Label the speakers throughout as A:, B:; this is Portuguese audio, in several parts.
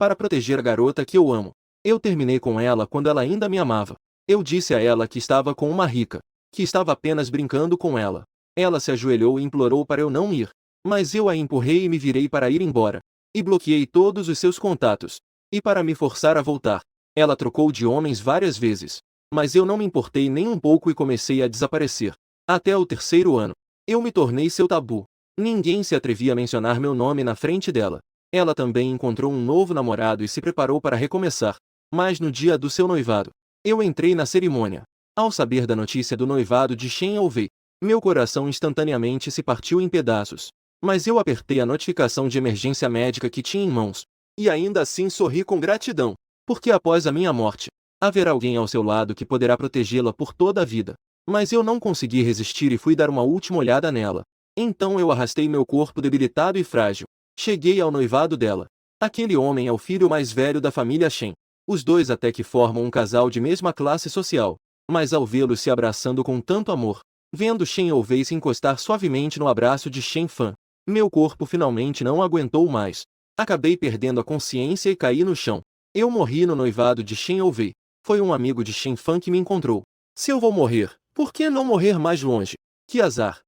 A: para proteger a garota que eu amo. Eu terminei com ela quando ela ainda me amava. Eu disse a ela que estava com uma rica, que estava apenas brincando com ela. Ela se ajoelhou e implorou para eu não ir. Mas eu a empurrei e me virei para ir embora. E bloqueei todos os seus contatos. E para me forçar a voltar, ela trocou de homens várias vezes. Mas eu não me importei nem um pouco e comecei a desaparecer. Até o terceiro ano, eu me tornei seu tabu. Ninguém se atrevia a mencionar meu nome na frente dela. Ela também encontrou um novo namorado e se preparou para recomeçar. Mas no dia do seu noivado, eu entrei na cerimônia. Ao saber da notícia do noivado de Shen Ouvei, meu coração instantaneamente se partiu em pedaços. Mas eu apertei a notificação de emergência médica que tinha em mãos. E ainda assim sorri com gratidão, porque após a minha morte, haverá alguém ao seu lado que poderá protegê-la por toda a vida. Mas eu não consegui resistir e fui dar uma última olhada nela. Então eu arrastei meu corpo debilitado e frágil. Cheguei ao noivado dela. Aquele homem é o filho mais velho da família Shen. Os dois até que formam um casal de mesma classe social. Mas ao vê-los se abraçando com tanto amor, vendo Shen Ouvei se encostar suavemente no abraço de Shen Fan, meu corpo finalmente não aguentou mais. Acabei perdendo a consciência e caí no chão. Eu morri no noivado de Shen Ouvei. Foi um amigo de Shen Fan que me encontrou. Se eu vou morrer, por que não morrer mais longe? Que azar!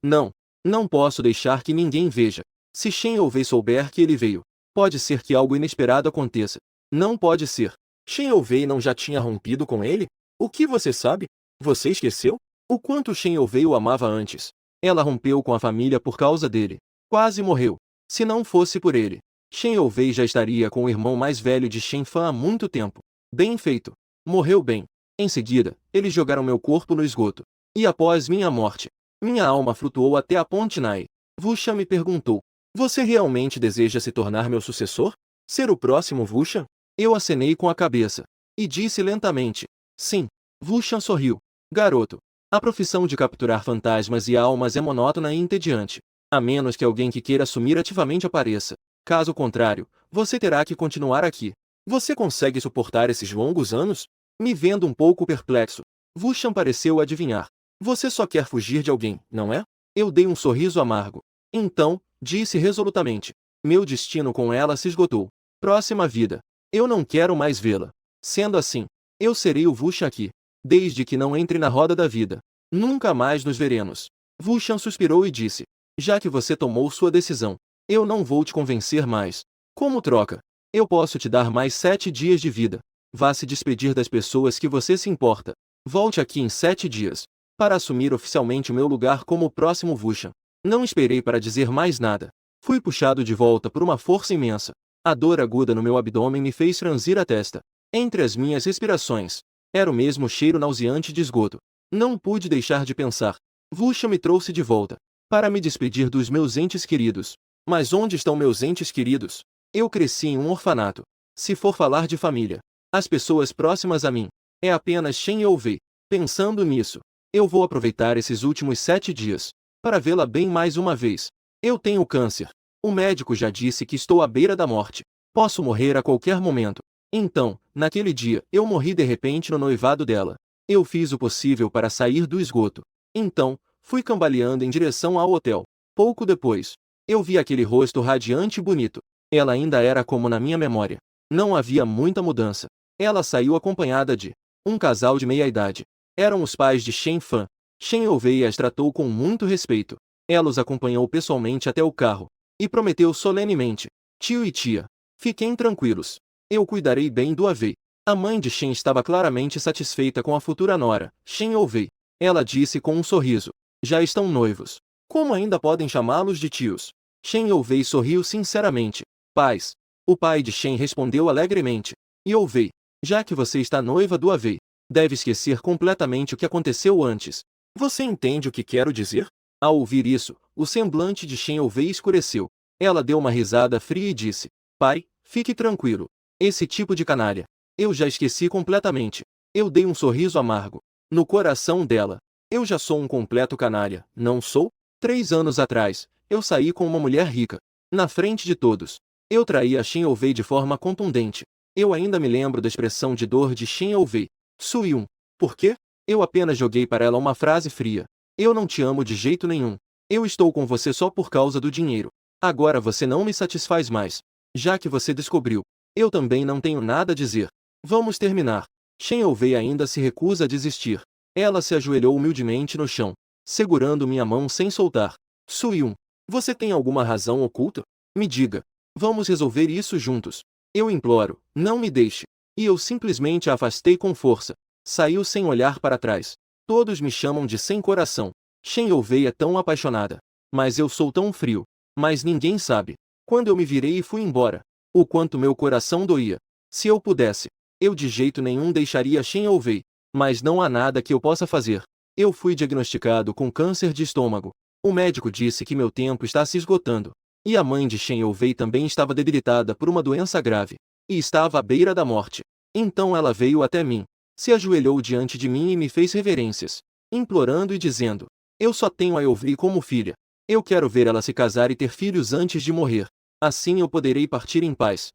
A: Não, não posso deixar que ninguém veja. Se Shen Ouvei souber que ele veio, pode ser que algo inesperado aconteça. Não pode ser. Shen Ouvei não já tinha rompido com ele? O que você sabe? Você esqueceu? O quanto Shen Ouvei o amava antes. Ela rompeu com a família por causa dele. Quase morreu. Se não fosse por ele, Shen Ouvei já estaria com o irmão mais velho de Shen Fan há muito tempo. Bem feito. Morreu bem. Em seguida, eles jogaram meu corpo no esgoto. E após minha morte, minha alma flutuou até a ponte Nai. Wuxia me perguntou: você realmente deseja se tornar meu sucessor? Ser o próximo Wuxia? Eu acenei com a cabeça. E disse lentamente: sim. Wuxia sorriu. Garoto, a profissão de capturar fantasmas e almas é monótona e entediante. A menos que alguém que queira assumir ativamente apareça. Caso contrário, você terá que continuar aqui. Você consegue suportar esses longos anos? Me vendo um pouco perplexo, Wuxian pareceu adivinhar. Você só quer fugir de alguém, não é? Eu dei um sorriso amargo. Então, disse resolutamente, meu destino com ela se esgotou. Próxima vida. Eu não quero mais vê-la. Sendo assim, eu serei o Wuxian aqui. Desde que não entre na roda da vida. Nunca mais nos veremos. Wuxian suspirou e disse: já que você tomou sua decisão, eu não vou te convencer mais. Como troca, eu posso te dar mais 7 dias de vida. Vá se despedir das pessoas que você se importa. Volte aqui em 7 dias, para assumir oficialmente o meu lugar como o próximo Wuxian. Não esperei para dizer mais nada. Fui puxado de volta por uma força imensa. A dor aguda no meu abdômen me fez franzir a testa. Entre as minhas respirações, era o mesmo cheiro nauseante de esgoto. Não pude deixar de pensar. Wuxian me trouxe de volta, para me despedir dos meus entes queridos. Mas onde estão meus entes queridos? Eu cresci em um orfanato. Se for falar de família, as pessoas próximas a mim, é apenas Shen Ouvei. Pensando nisso, eu vou aproveitar esses últimos 7 dias, para vê-la bem mais uma vez. Eu tenho câncer. O médico já disse que estou à beira da morte. Posso morrer a qualquer momento. Então, naquele dia, eu morri de repente no noivado dela. Eu fiz o possível para sair do esgoto. Então, fui cambaleando em direção ao hotel. Pouco depois, eu vi aquele rosto radiante e bonito. Ela ainda era como na minha memória. Não havia muita mudança. Ela saiu acompanhada de um casal de meia-idade. Eram os pais de Shen Fan. Shen Ouvei as tratou com muito respeito. Ela os acompanhou pessoalmente até o carro. E prometeu solenemente: tio e tia, fiquem tranquilos. Eu cuidarei bem do Avei. A mãe de Shen estava claramente satisfeita com a futura nora, Shen Ouvei. Ela disse com um sorriso: já estão noivos. Como ainda podem chamá-los de tios? Shen Ouvei sorriu sinceramente. Pais. O pai de Shen respondeu alegremente: e Ouvei, já que você está noiva do Avei, deve esquecer completamente o que aconteceu antes. Você entende o que quero dizer? Ao ouvir isso, o semblante de Shen Ouvei escureceu. Ela deu uma risada fria e disse: pai, fique tranquilo. Esse tipo de canalha, eu já esqueci completamente. Eu dei um sorriso amargo. No coração dela, eu já sou um completo canalha, não sou? 3 anos atrás, eu saí com uma mulher rica. Na frente de todos, eu traí a Shen Ouvei de forma contundente. Eu ainda me lembro da expressão de dor de Shen Ouvei. Suyun. Por quê? Eu apenas joguei para ela uma frase fria. Eu não te amo de jeito nenhum. Eu estou com você só por causa do dinheiro. Agora você não me satisfaz mais. Já que você descobriu Eu também não tenho nada a dizer. Vamos terminar. Shen Ouvei ainda se recusa a desistir. Ela se ajoelhou humildemente no chão, segurando minha mão sem soltar. Su-yun, você tem alguma razão oculta? Me diga. Vamos resolver isso juntos. Eu imploro, não me deixe. E eu simplesmente a afastei com força. Saiu sem olhar para trás. Todos me chamam de sem coração. Shen Ouvei é tão apaixonada. Mas eu sou tão frio. Mas ninguém sabe. Quando eu me virei e fui embora, o quanto meu coração doía. Se eu pudesse, eu de jeito nenhum deixaria Shen Ouvei. Mas não há nada que eu possa fazer. Eu fui diagnosticado com câncer de estômago. O médico disse que meu tempo está se esgotando. E a mãe de Shen Ouvei também estava debilitada por uma doença grave. E estava à beira da morte. Então ela veio até mim, se ajoelhou diante de mim e me fez reverências, implorando e dizendo: eu só tenho a Ouvei como filha. Eu quero ver ela se casar e ter filhos antes de morrer. Assim eu poderei partir em paz.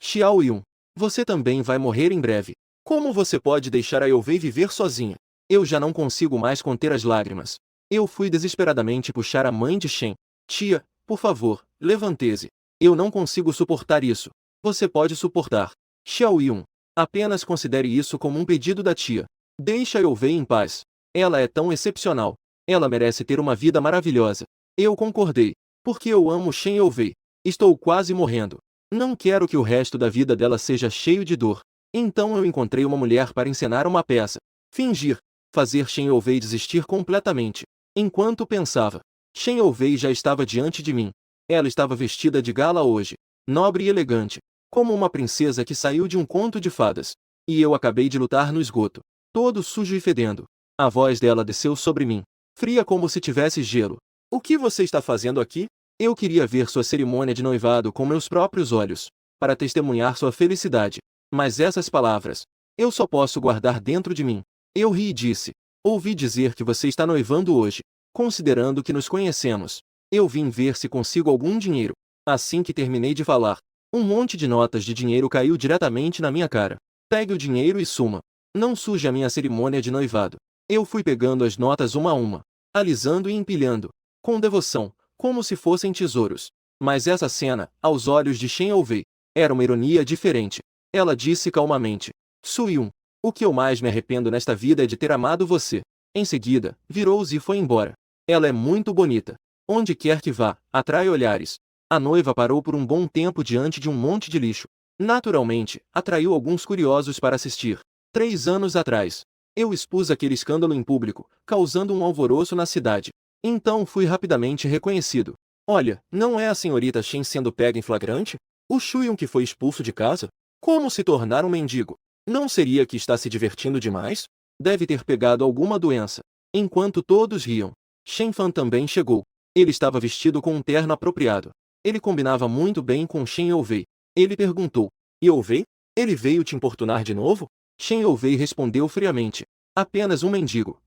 A: Xiao Yun, você também vai morrer em breve. Como você pode deixar a Ouvei viver sozinha? Eu já não consigo mais conter as lágrimas. Eu fui desesperadamente puxar a mãe de Shen. Tia, por favor, levante-se. Eu não consigo suportar isso. Você pode suportar. Xiao Yun, apenas considere isso como um pedido da tia. Deixe a Ouvei em paz. Ela é tão excepcional. Ela merece ter uma vida maravilhosa. Eu concordei. Porque eu amo Shen Ouvei. Estou quase morrendo. Não quero que o resto da vida dela seja cheio de dor. Então eu encontrei uma mulher para encenar uma peça. Fingir. Fazer Shen Ouvei desistir completamente. Enquanto pensava, Shen Ouvei já estava diante de mim. Ela estava vestida de gala hoje. Nobre e elegante. Como uma princesa que saiu de um conto de fadas. E eu acabei de lutar no esgoto. Todo sujo e fedendo. A voz dela desceu sobre mim. Fria como se tivesse gelo. O que você está fazendo aqui? Eu queria ver sua cerimônia de noivado com meus próprios olhos. Para testemunhar sua felicidade. Mas essas palavras, eu só posso guardar dentro de mim. Eu ri e disse: ouvi dizer que você está noivando hoje. Considerando que nos conhecemos, eu vim ver se consigo algum dinheiro. Assim que terminei de falar, um monte de notas de dinheiro caiu diretamente na minha cara. Pegue o dinheiro e suma. Não suje a minha cerimônia de noivado. Eu fui pegando as notas uma a uma, alisando e empilhando, com devoção, como se fossem tesouros. Mas essa cena, aos olhos de Shen Ouvei, era uma ironia diferente. Ela disse calmamente: Su-yun, o que eu mais me arrependo nesta vida é de ter amado você. Em seguida, virou-se e foi embora. Ela é muito bonita. Onde quer que vá, atrai olhares. A noiva parou por um bom tempo diante de um monte de lixo. Naturalmente, atraiu alguns curiosos para assistir. 3 anos atrás, eu expus aquele escândalo em público, causando um alvoroço na cidade. Então fui rapidamente reconhecido. Olha, não é a senhorita Shen sendo pega em flagrante? O Shu-yun que foi expulso de casa? Como se tornar um mendigo? Não seria que está se divertindo demais? Deve ter pegado alguma doença. Enquanto todos riam, Shen Fan também chegou. Ele estava vestido com um terno apropriado. Ele combinava muito bem com Shen Ouvei. Ele perguntou: e Ouvei? Ele veio te importunar de novo? Shen Ouvei respondeu friamente: apenas um mendigo.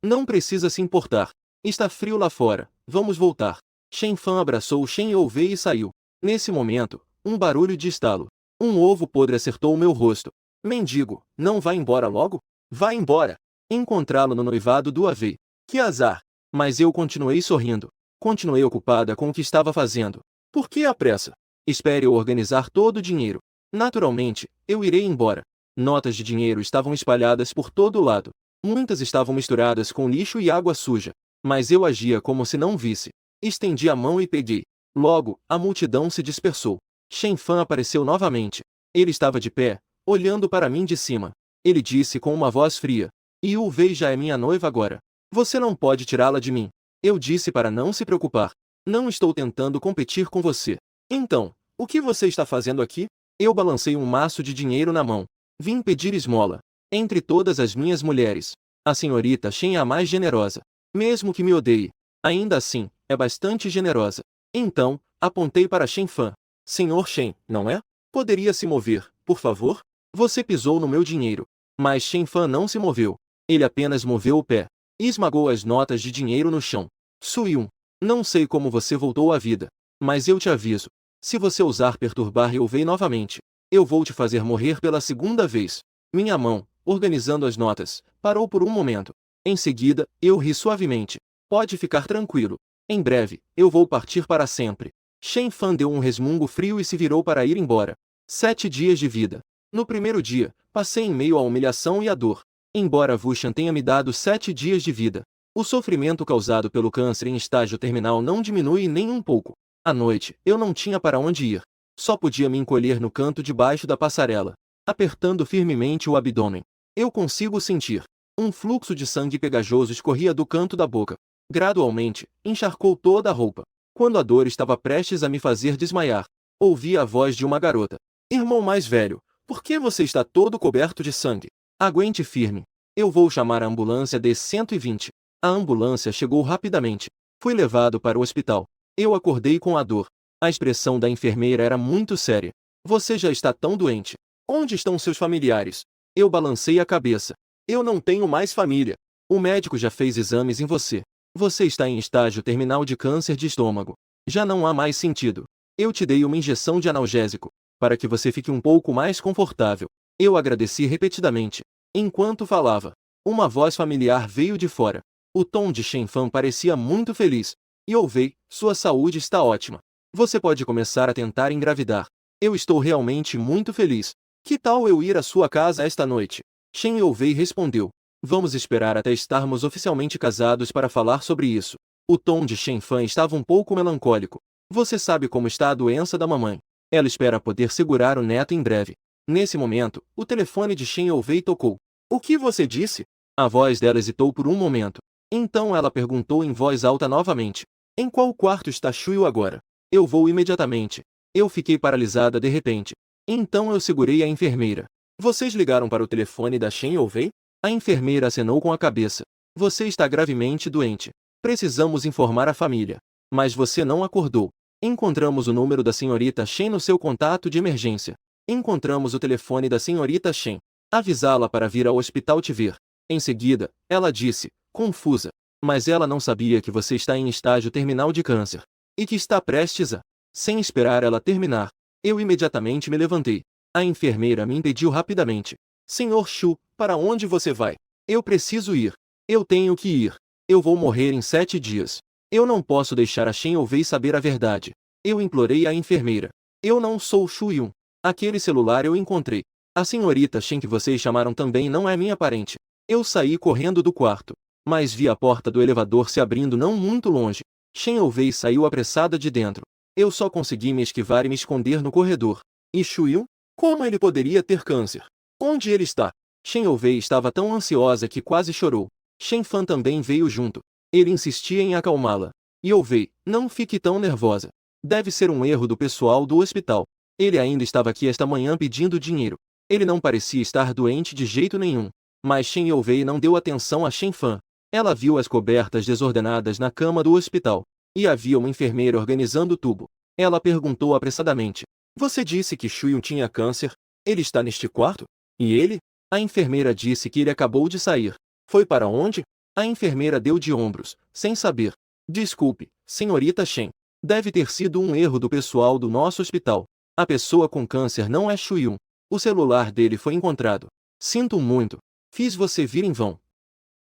A: Não precisa se importar. Está frio lá fora. Vamos voltar. Shen Fan abraçou Shen Ouvei e saiu. Nesse momento, um barulho de estalo. Um ovo podre acertou o meu rosto. Mendigo, não vá embora logo? Vá embora. Encontrá-lo no noivado do Avei. Que azar. Mas eu continuei sorrindo. Continuei ocupada com o que estava fazendo. Por que a pressa? Espere eu organizar todo o dinheiro. Naturalmente, eu irei embora. Notas de dinheiro estavam espalhadas por todo lado. Muitas estavam misturadas com lixo e água suja. Mas eu agia como se não visse. Estendi a mão e peguei. Logo, a multidão se dispersou. Shen Fan apareceu novamente. Ele estava de pé, olhando para mim de cima. Ele disse com uma voz fria: Yu Wei já é minha noiva agora. Você não pode tirá-la de mim. Eu disse para não se preocupar. Não estou tentando competir com você. Então, o que você está fazendo aqui? Eu balancei um maço de dinheiro na mão. Vim pedir esmola. Entre todas as minhas mulheres, a senhorita Shen é a mais generosa. Mesmo que me odeie, ainda assim, é bastante generosa. Então, apontei para Shen Fan. Senhor Shen, não é? Poderia se mover, por favor? Você pisou no meu dinheiro. Mas Shen Fan não se moveu. Ele apenas moveu o pé e esmagou as notas de dinheiro no chão. Su-yun, não sei como você voltou à vida, mas eu te aviso. Se você ousar perturbar Ouvei novamente, eu vou te fazer morrer pela segunda vez. Minha mão, organizando as notas, parou por um momento. Em seguida, eu ri suavemente. Pode ficar tranquilo. Em breve, eu vou partir para sempre. Shen Fan deu um resmungo frio e se virou para ir embora. 7 dias de vida. No primeiro dia, passei em meio à humilhação e à dor. Embora Vushan tenha me dado 7 dias de vida, o sofrimento causado pelo câncer em estágio terminal não diminui nem um pouco. À noite, eu não tinha para onde ir. Só podia me encolher no canto debaixo da passarela, apertando firmemente o abdômen. Eu consigo sentir. Um fluxo de sangue pegajoso escorria do canto da boca. Gradualmente, encharcou toda a roupa. Quando a dor estava prestes a me fazer desmaiar, ouvi a voz de uma garota. Irmão mais velho, por que você está todo coberto de sangue? Aguente firme. Eu vou chamar a ambulância D-120. A ambulância chegou rapidamente. Fui levado para o hospital. Eu acordei com a dor. A expressão da enfermeira era muito séria. Você já está tão doente. Onde estão seus familiares? Eu balancei a cabeça. Eu não tenho mais família. O médico já fez exames em você. Você está em estágio terminal de câncer de estômago. Já não há mais sentido. Eu te dei uma injeção de analgésico, para que você fique um pouco mais confortável. Eu agradeci repetidamente. Enquanto falava, uma voz familiar veio de fora. O tom de Shen Fan parecia muito feliz. Youvei, sua saúde está ótima. Você pode começar a tentar engravidar. Eu estou realmente muito feliz. Que tal eu ir à sua casa esta noite? Shen Youvei respondeu. Vamos esperar até estarmos oficialmente casados para falar sobre isso. O tom de Shen Fan estava um pouco melancólico. Você sabe como está a doença da mamãe. Ela espera poder segurar o neto em breve. Nesse momento, o telefone de Shen Youvei tocou. O que você disse? A voz dela hesitou por um momento. Então ela perguntou em voz alta novamente. Em qual quarto está Shuyu agora? Eu vou imediatamente. Eu fiquei paralisada de repente. Então eu segurei a enfermeira. Vocês ligaram para o telefone da Shen Youvei? A enfermeira acenou com a cabeça. Você está gravemente doente. Precisamos informar a família. Mas você não acordou. Encontramos o número da senhorita Shen no seu contato de emergência. Encontramos o telefone da senhorita Shen. Avisá-la para vir ao hospital te ver. Em seguida, ela disse, confusa. Mas ela não sabia que você está em estágio terminal de câncer. E que está prestes a... Sem esperar ela terminar, eu imediatamente me levantei. A enfermeira me impediu rapidamente. Senhor Shu, para onde você vai? Eu preciso ir. Eu tenho que ir. Eu vou morrer em 7 dias. Eu não posso deixar a Shen Youvei saber a verdade. Eu implorei à enfermeira. Eu não sou Shu Yun. Aquele celular eu encontrei. A senhorita Shen que vocês chamaram também não é minha parente. Eu saí correndo do quarto, mas vi a porta do elevador se abrindo não muito longe. Shen Youvei saiu apressada de dentro. Eu só consegui me esquivar e me esconder no corredor. E Shu Yun? Como ele poderia ter câncer? Onde ele está? Shen Youvei estava tão ansiosa que quase chorou. Shen Fan também veio junto. Ele insistia em acalmá-la. Youvei, não fique tão nervosa. Deve ser um erro do pessoal do hospital. Ele ainda estava aqui esta manhã pedindo dinheiro. Ele não parecia estar doente de jeito nenhum. Mas Shen Youvei não deu atenção a Shen Fan. Ela viu as cobertas desordenadas na cama do hospital. E havia uma enfermeira organizando o tubo. Ela perguntou apressadamente. Você disse que Shu Yun tinha câncer? Ele está neste quarto? E ele? A enfermeira disse que ele acabou de sair. Foi para onde? A enfermeira deu de ombros, sem saber. Desculpe, senhorita Shen. Deve ter sido um erro do pessoal do nosso hospital. A pessoa com câncer não é Shu Yun. O celular dele foi encontrado. Sinto muito. Fiz você vir em vão.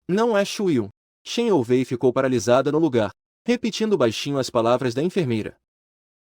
A: Não é Shu Yun. Shen Youvei ficou paralisada no lugar, repetindo baixinho as palavras da enfermeira.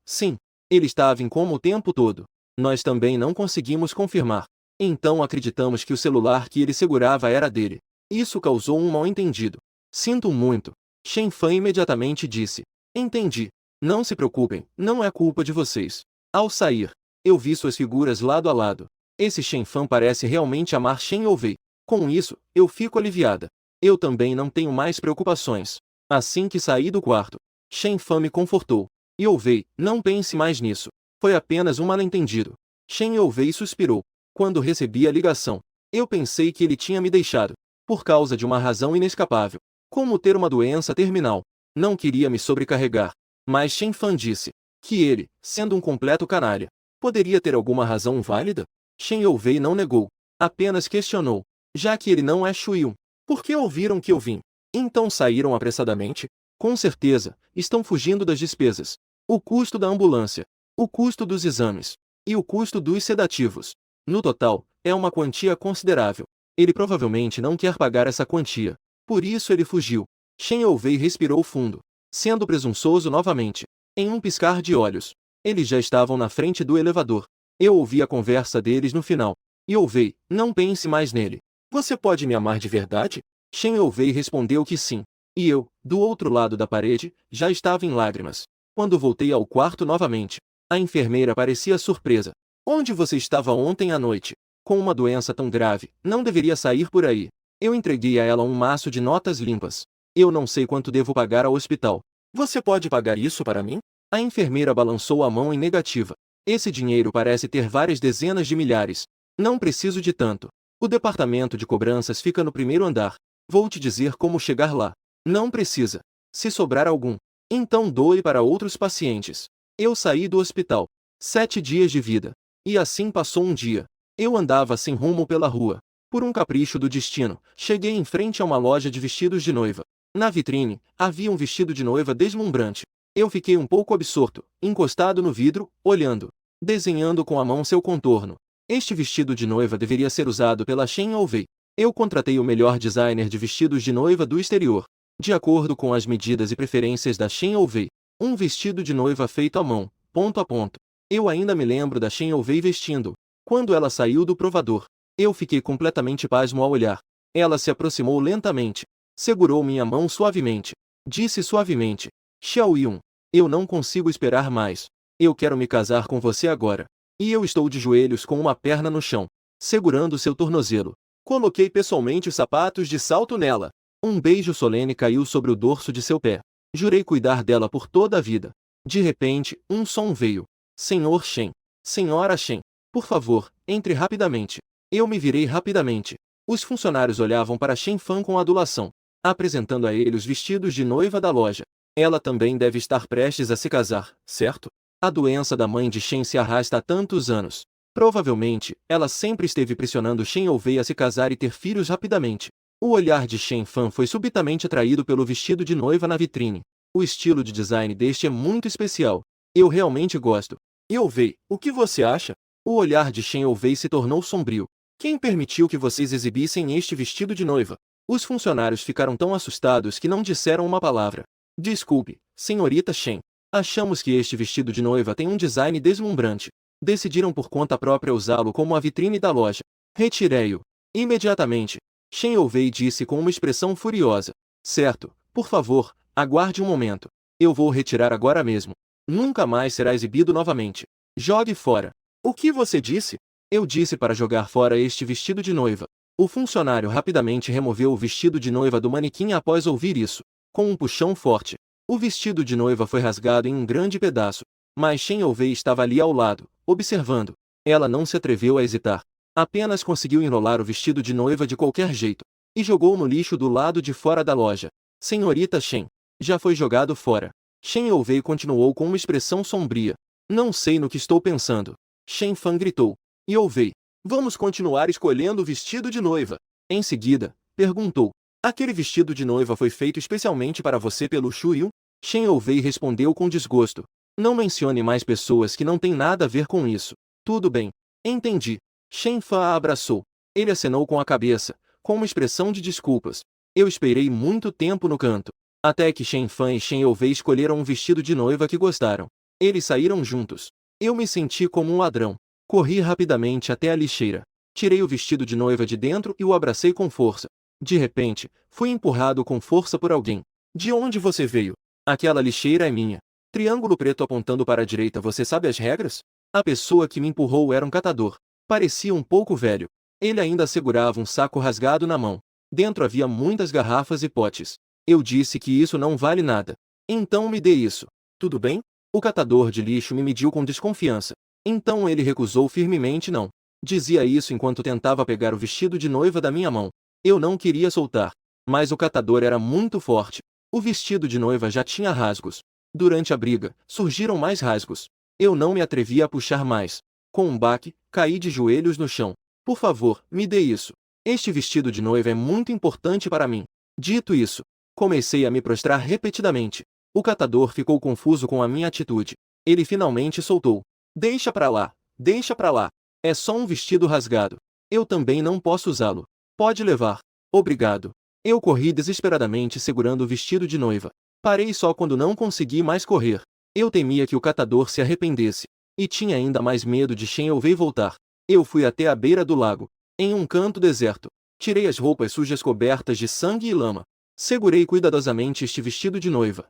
A: Sim, ele estava em coma o tempo todo. Nós também não conseguimos confirmar. Então acreditamos que o celular que ele segurava era dele. Isso causou um mal-entendido. Sinto muito. Shen Fan imediatamente disse. Entendi. Não se preocupem, não é culpa de vocês. Ao sair, eu vi suas figuras lado a lado. Esse Shen Fan parece realmente amar Shen Youvei. Com isso, eu fico aliviada. Eu também não tenho mais preocupações. Assim que saí do quarto, Shen Fan me confortou. Youvei, não pense mais nisso. Foi apenas um mal-entendido. Shen Youvei suspirou. Quando recebi a ligação, eu pensei que ele tinha me deixado. Por causa de uma razão inescapável. Como ter uma doença terminal. Não queria me sobrecarregar. Mas Shen Fan disse que ele, sendo um completo canalha, poderia ter alguma razão válida? Shen Youvei não negou. Apenas questionou. Já que ele não é Shu Yun, por que ouviram que eu vim? Então saíram apressadamente? Com certeza, estão fugindo das despesas. O custo da ambulância, o custo dos exames e o custo dos sedativos. No total, é uma quantia considerável. Ele provavelmente não quer pagar essa quantia. Por isso ele fugiu. Shen Youvei respirou fundo, sendo presunçoso novamente. Em um piscar de olhos, eles já estavam na frente do elevador. Eu ouvi a conversa deles no final. Yovei, não pense mais nele. Você pode me amar de verdade? Shen Yovei respondeu que sim. E eu, do outro lado da parede, já estava em lágrimas. Quando voltei ao quarto novamente, a enfermeira parecia surpresa. Onde você estava ontem à noite? Com uma doença tão grave, não deveria sair por aí. Eu entreguei a ela um maço de notas limpas. Eu não sei quanto devo pagar ao hospital. Você pode pagar isso para mim? A enfermeira balançou a mão em negativa. Esse dinheiro parece ter várias dezenas de milhares. Não preciso de tanto. O departamento de cobranças fica no primeiro andar. Vou te dizer como chegar lá. Não precisa. Se sobrar algum, então doe para outros pacientes. Eu saí do hospital. 7 dias de vida. E assim passou um dia. Eu andava sem rumo pela rua. Por um capricho do destino, cheguei em frente a uma loja de vestidos de noiva. Na vitrine, havia um vestido de noiva deslumbrante. Eu fiquei um pouco absorto, encostado no vidro, olhando, desenhando com a mão seu contorno. Este vestido de noiva deveria ser usado pela Shen Yovei. Eu contratei o melhor designer de vestidos de noiva do exterior. De acordo com as medidas e preferências da Shen Yovei, um vestido de noiva feito à mão, ponto a ponto. Eu ainda me lembro da Shen Yovei vestindo. Quando ela saiu do provador, eu fiquei completamente pasmo ao olhar. Ela se aproximou lentamente, segurou minha mão suavemente. Disse suavemente: Xiao Yun, eu não consigo esperar mais. Eu quero me casar com você agora. E eu estou de joelhos com uma perna no chão, segurando seu tornozelo. Coloquei pessoalmente os sapatos de salto nela. Um beijo solene caiu sobre o dorso de seu pé. Jurei cuidar dela por toda a vida. De repente, um som veio. Senhor Shen. Senhora Shen. Por favor, entre rapidamente. Eu me virei rapidamente. Os funcionários olhavam para Shen Fan com adulação, apresentando a ele os vestidos de noiva da loja. Ela também deve estar prestes a se casar, certo? A doença da mãe de Shen se arrasta há tantos anos. Provavelmente, ela sempre esteve pressionando Shen Yovei a se casar e ter filhos rapidamente. O olhar de Shen Fan foi subitamente atraído pelo vestido de noiva na vitrine. O estilo de design deste é muito especial. Eu realmente gosto. Yovei, o que você acha? O olhar de Shen Yovei se tornou sombrio. Quem permitiu que vocês exibissem este vestido de noiva? Os funcionários ficaram tão assustados que não disseram uma palavra. Desculpe, senhorita Shen. Achamos que este vestido de noiva tem um design deslumbrante. Decidiram por conta própria usá-lo como a vitrine da loja. Retirei-o. Imediatamente. Shen Yovei disse com uma expressão furiosa. Certo, por favor, aguarde um momento. Eu vou retirar agora mesmo. Nunca mais será exibido novamente. Jogue fora. O que você disse? Eu disse para jogar fora este vestido de noiva. O funcionário rapidamente removeu o vestido de noiva do manequim após ouvir isso. Com um puxão forte, o vestido de noiva foi rasgado em um grande pedaço. Mas Shen Yovei estava ali ao lado, observando. Ela não se atreveu a hesitar. Apenas conseguiu enrolar o vestido de noiva de qualquer jeito. E jogou no lixo do lado de fora da loja. Senhorita Shen. Já foi jogado fora. Shen Yovei continuou com uma expressão sombria. Não sei no que estou pensando. Shen Fan gritou. Yovei, vamos continuar escolhendo o vestido de noiva. Em seguida, perguntou. Aquele vestido de noiva foi feito especialmente para você pelo Shu Yun? Shen Yovei respondeu com desgosto. Não mencione mais pessoas que não têm nada a ver com isso. Tudo bem. Entendi. Shen Fan a abraçou. Ele acenou com a cabeça, com uma expressão de desculpas. Eu esperei muito tempo no canto. Até que Shen Fan e Shen Yovei escolheram um vestido de noiva que gostaram. Eles saíram juntos. Eu me senti como um ladrão. Corri rapidamente até a lixeira. Tirei o vestido de noiva de dentro e o abracei com força. De repente, fui empurrado com força por alguém. De onde você veio? Aquela lixeira é minha. Triângulo preto apontando para a direita. Você sabe as regras? A pessoa que me empurrou era um catador. Parecia um pouco velho. Ele ainda segurava um saco rasgado na mão. Dentro havia muitas garrafas e potes. Eu disse que isso não vale nada. Então me dê isso. Tudo bem? O catador de lixo me mediu com desconfiança. Então ele recusou firmemente não. Dizia isso enquanto tentava pegar o vestido de noiva da minha mão. Eu não queria soltar. Mas o catador era muito forte. O vestido de noiva já tinha rasgos. Durante a briga, surgiram mais rasgos. Eu não me atrevi a puxar mais. Com um baque, caí de joelhos no chão. Por favor, me dê isso. Este vestido de noiva é muito importante para mim. Dito isso, comecei a me prostrar repetidamente. O catador ficou confuso com a minha atitude. Ele finalmente soltou. Deixa pra lá, deixa pra lá. É só um vestido rasgado. Eu também não posso usá-lo. Pode levar. Obrigado. Eu corri desesperadamente segurando o vestido de noiva. Parei só quando não consegui mais correr. Eu temia que o catador se arrependesse. E tinha ainda mais medo de Shen Wei voltar. Eu fui até a beira do lago, em um canto deserto. Tirei as roupas sujas cobertas de sangue e lama. Segurei cuidadosamente este vestido de noiva.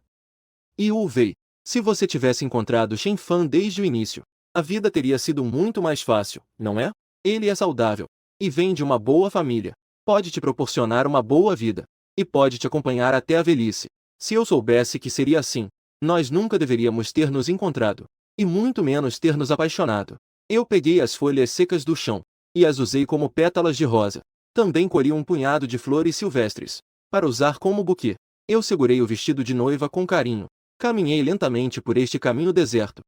A: E o Wei. Se você tivesse encontrado Shen Fan desde o início, a vida teria sido muito mais fácil, não é? Ele é saudável. E vem de uma boa família. Pode te proporcionar uma boa vida. E pode te acompanhar até a velhice. Se eu soubesse que seria assim, nós nunca deveríamos ter nos encontrado. E muito menos ter nos apaixonado. Eu peguei as folhas secas do chão e as usei como pétalas de rosa. Também colhi um punhado de flores silvestres para usar como buquê. Eu segurei o vestido de noiva com carinho. Caminhei lentamente por este caminho deserto.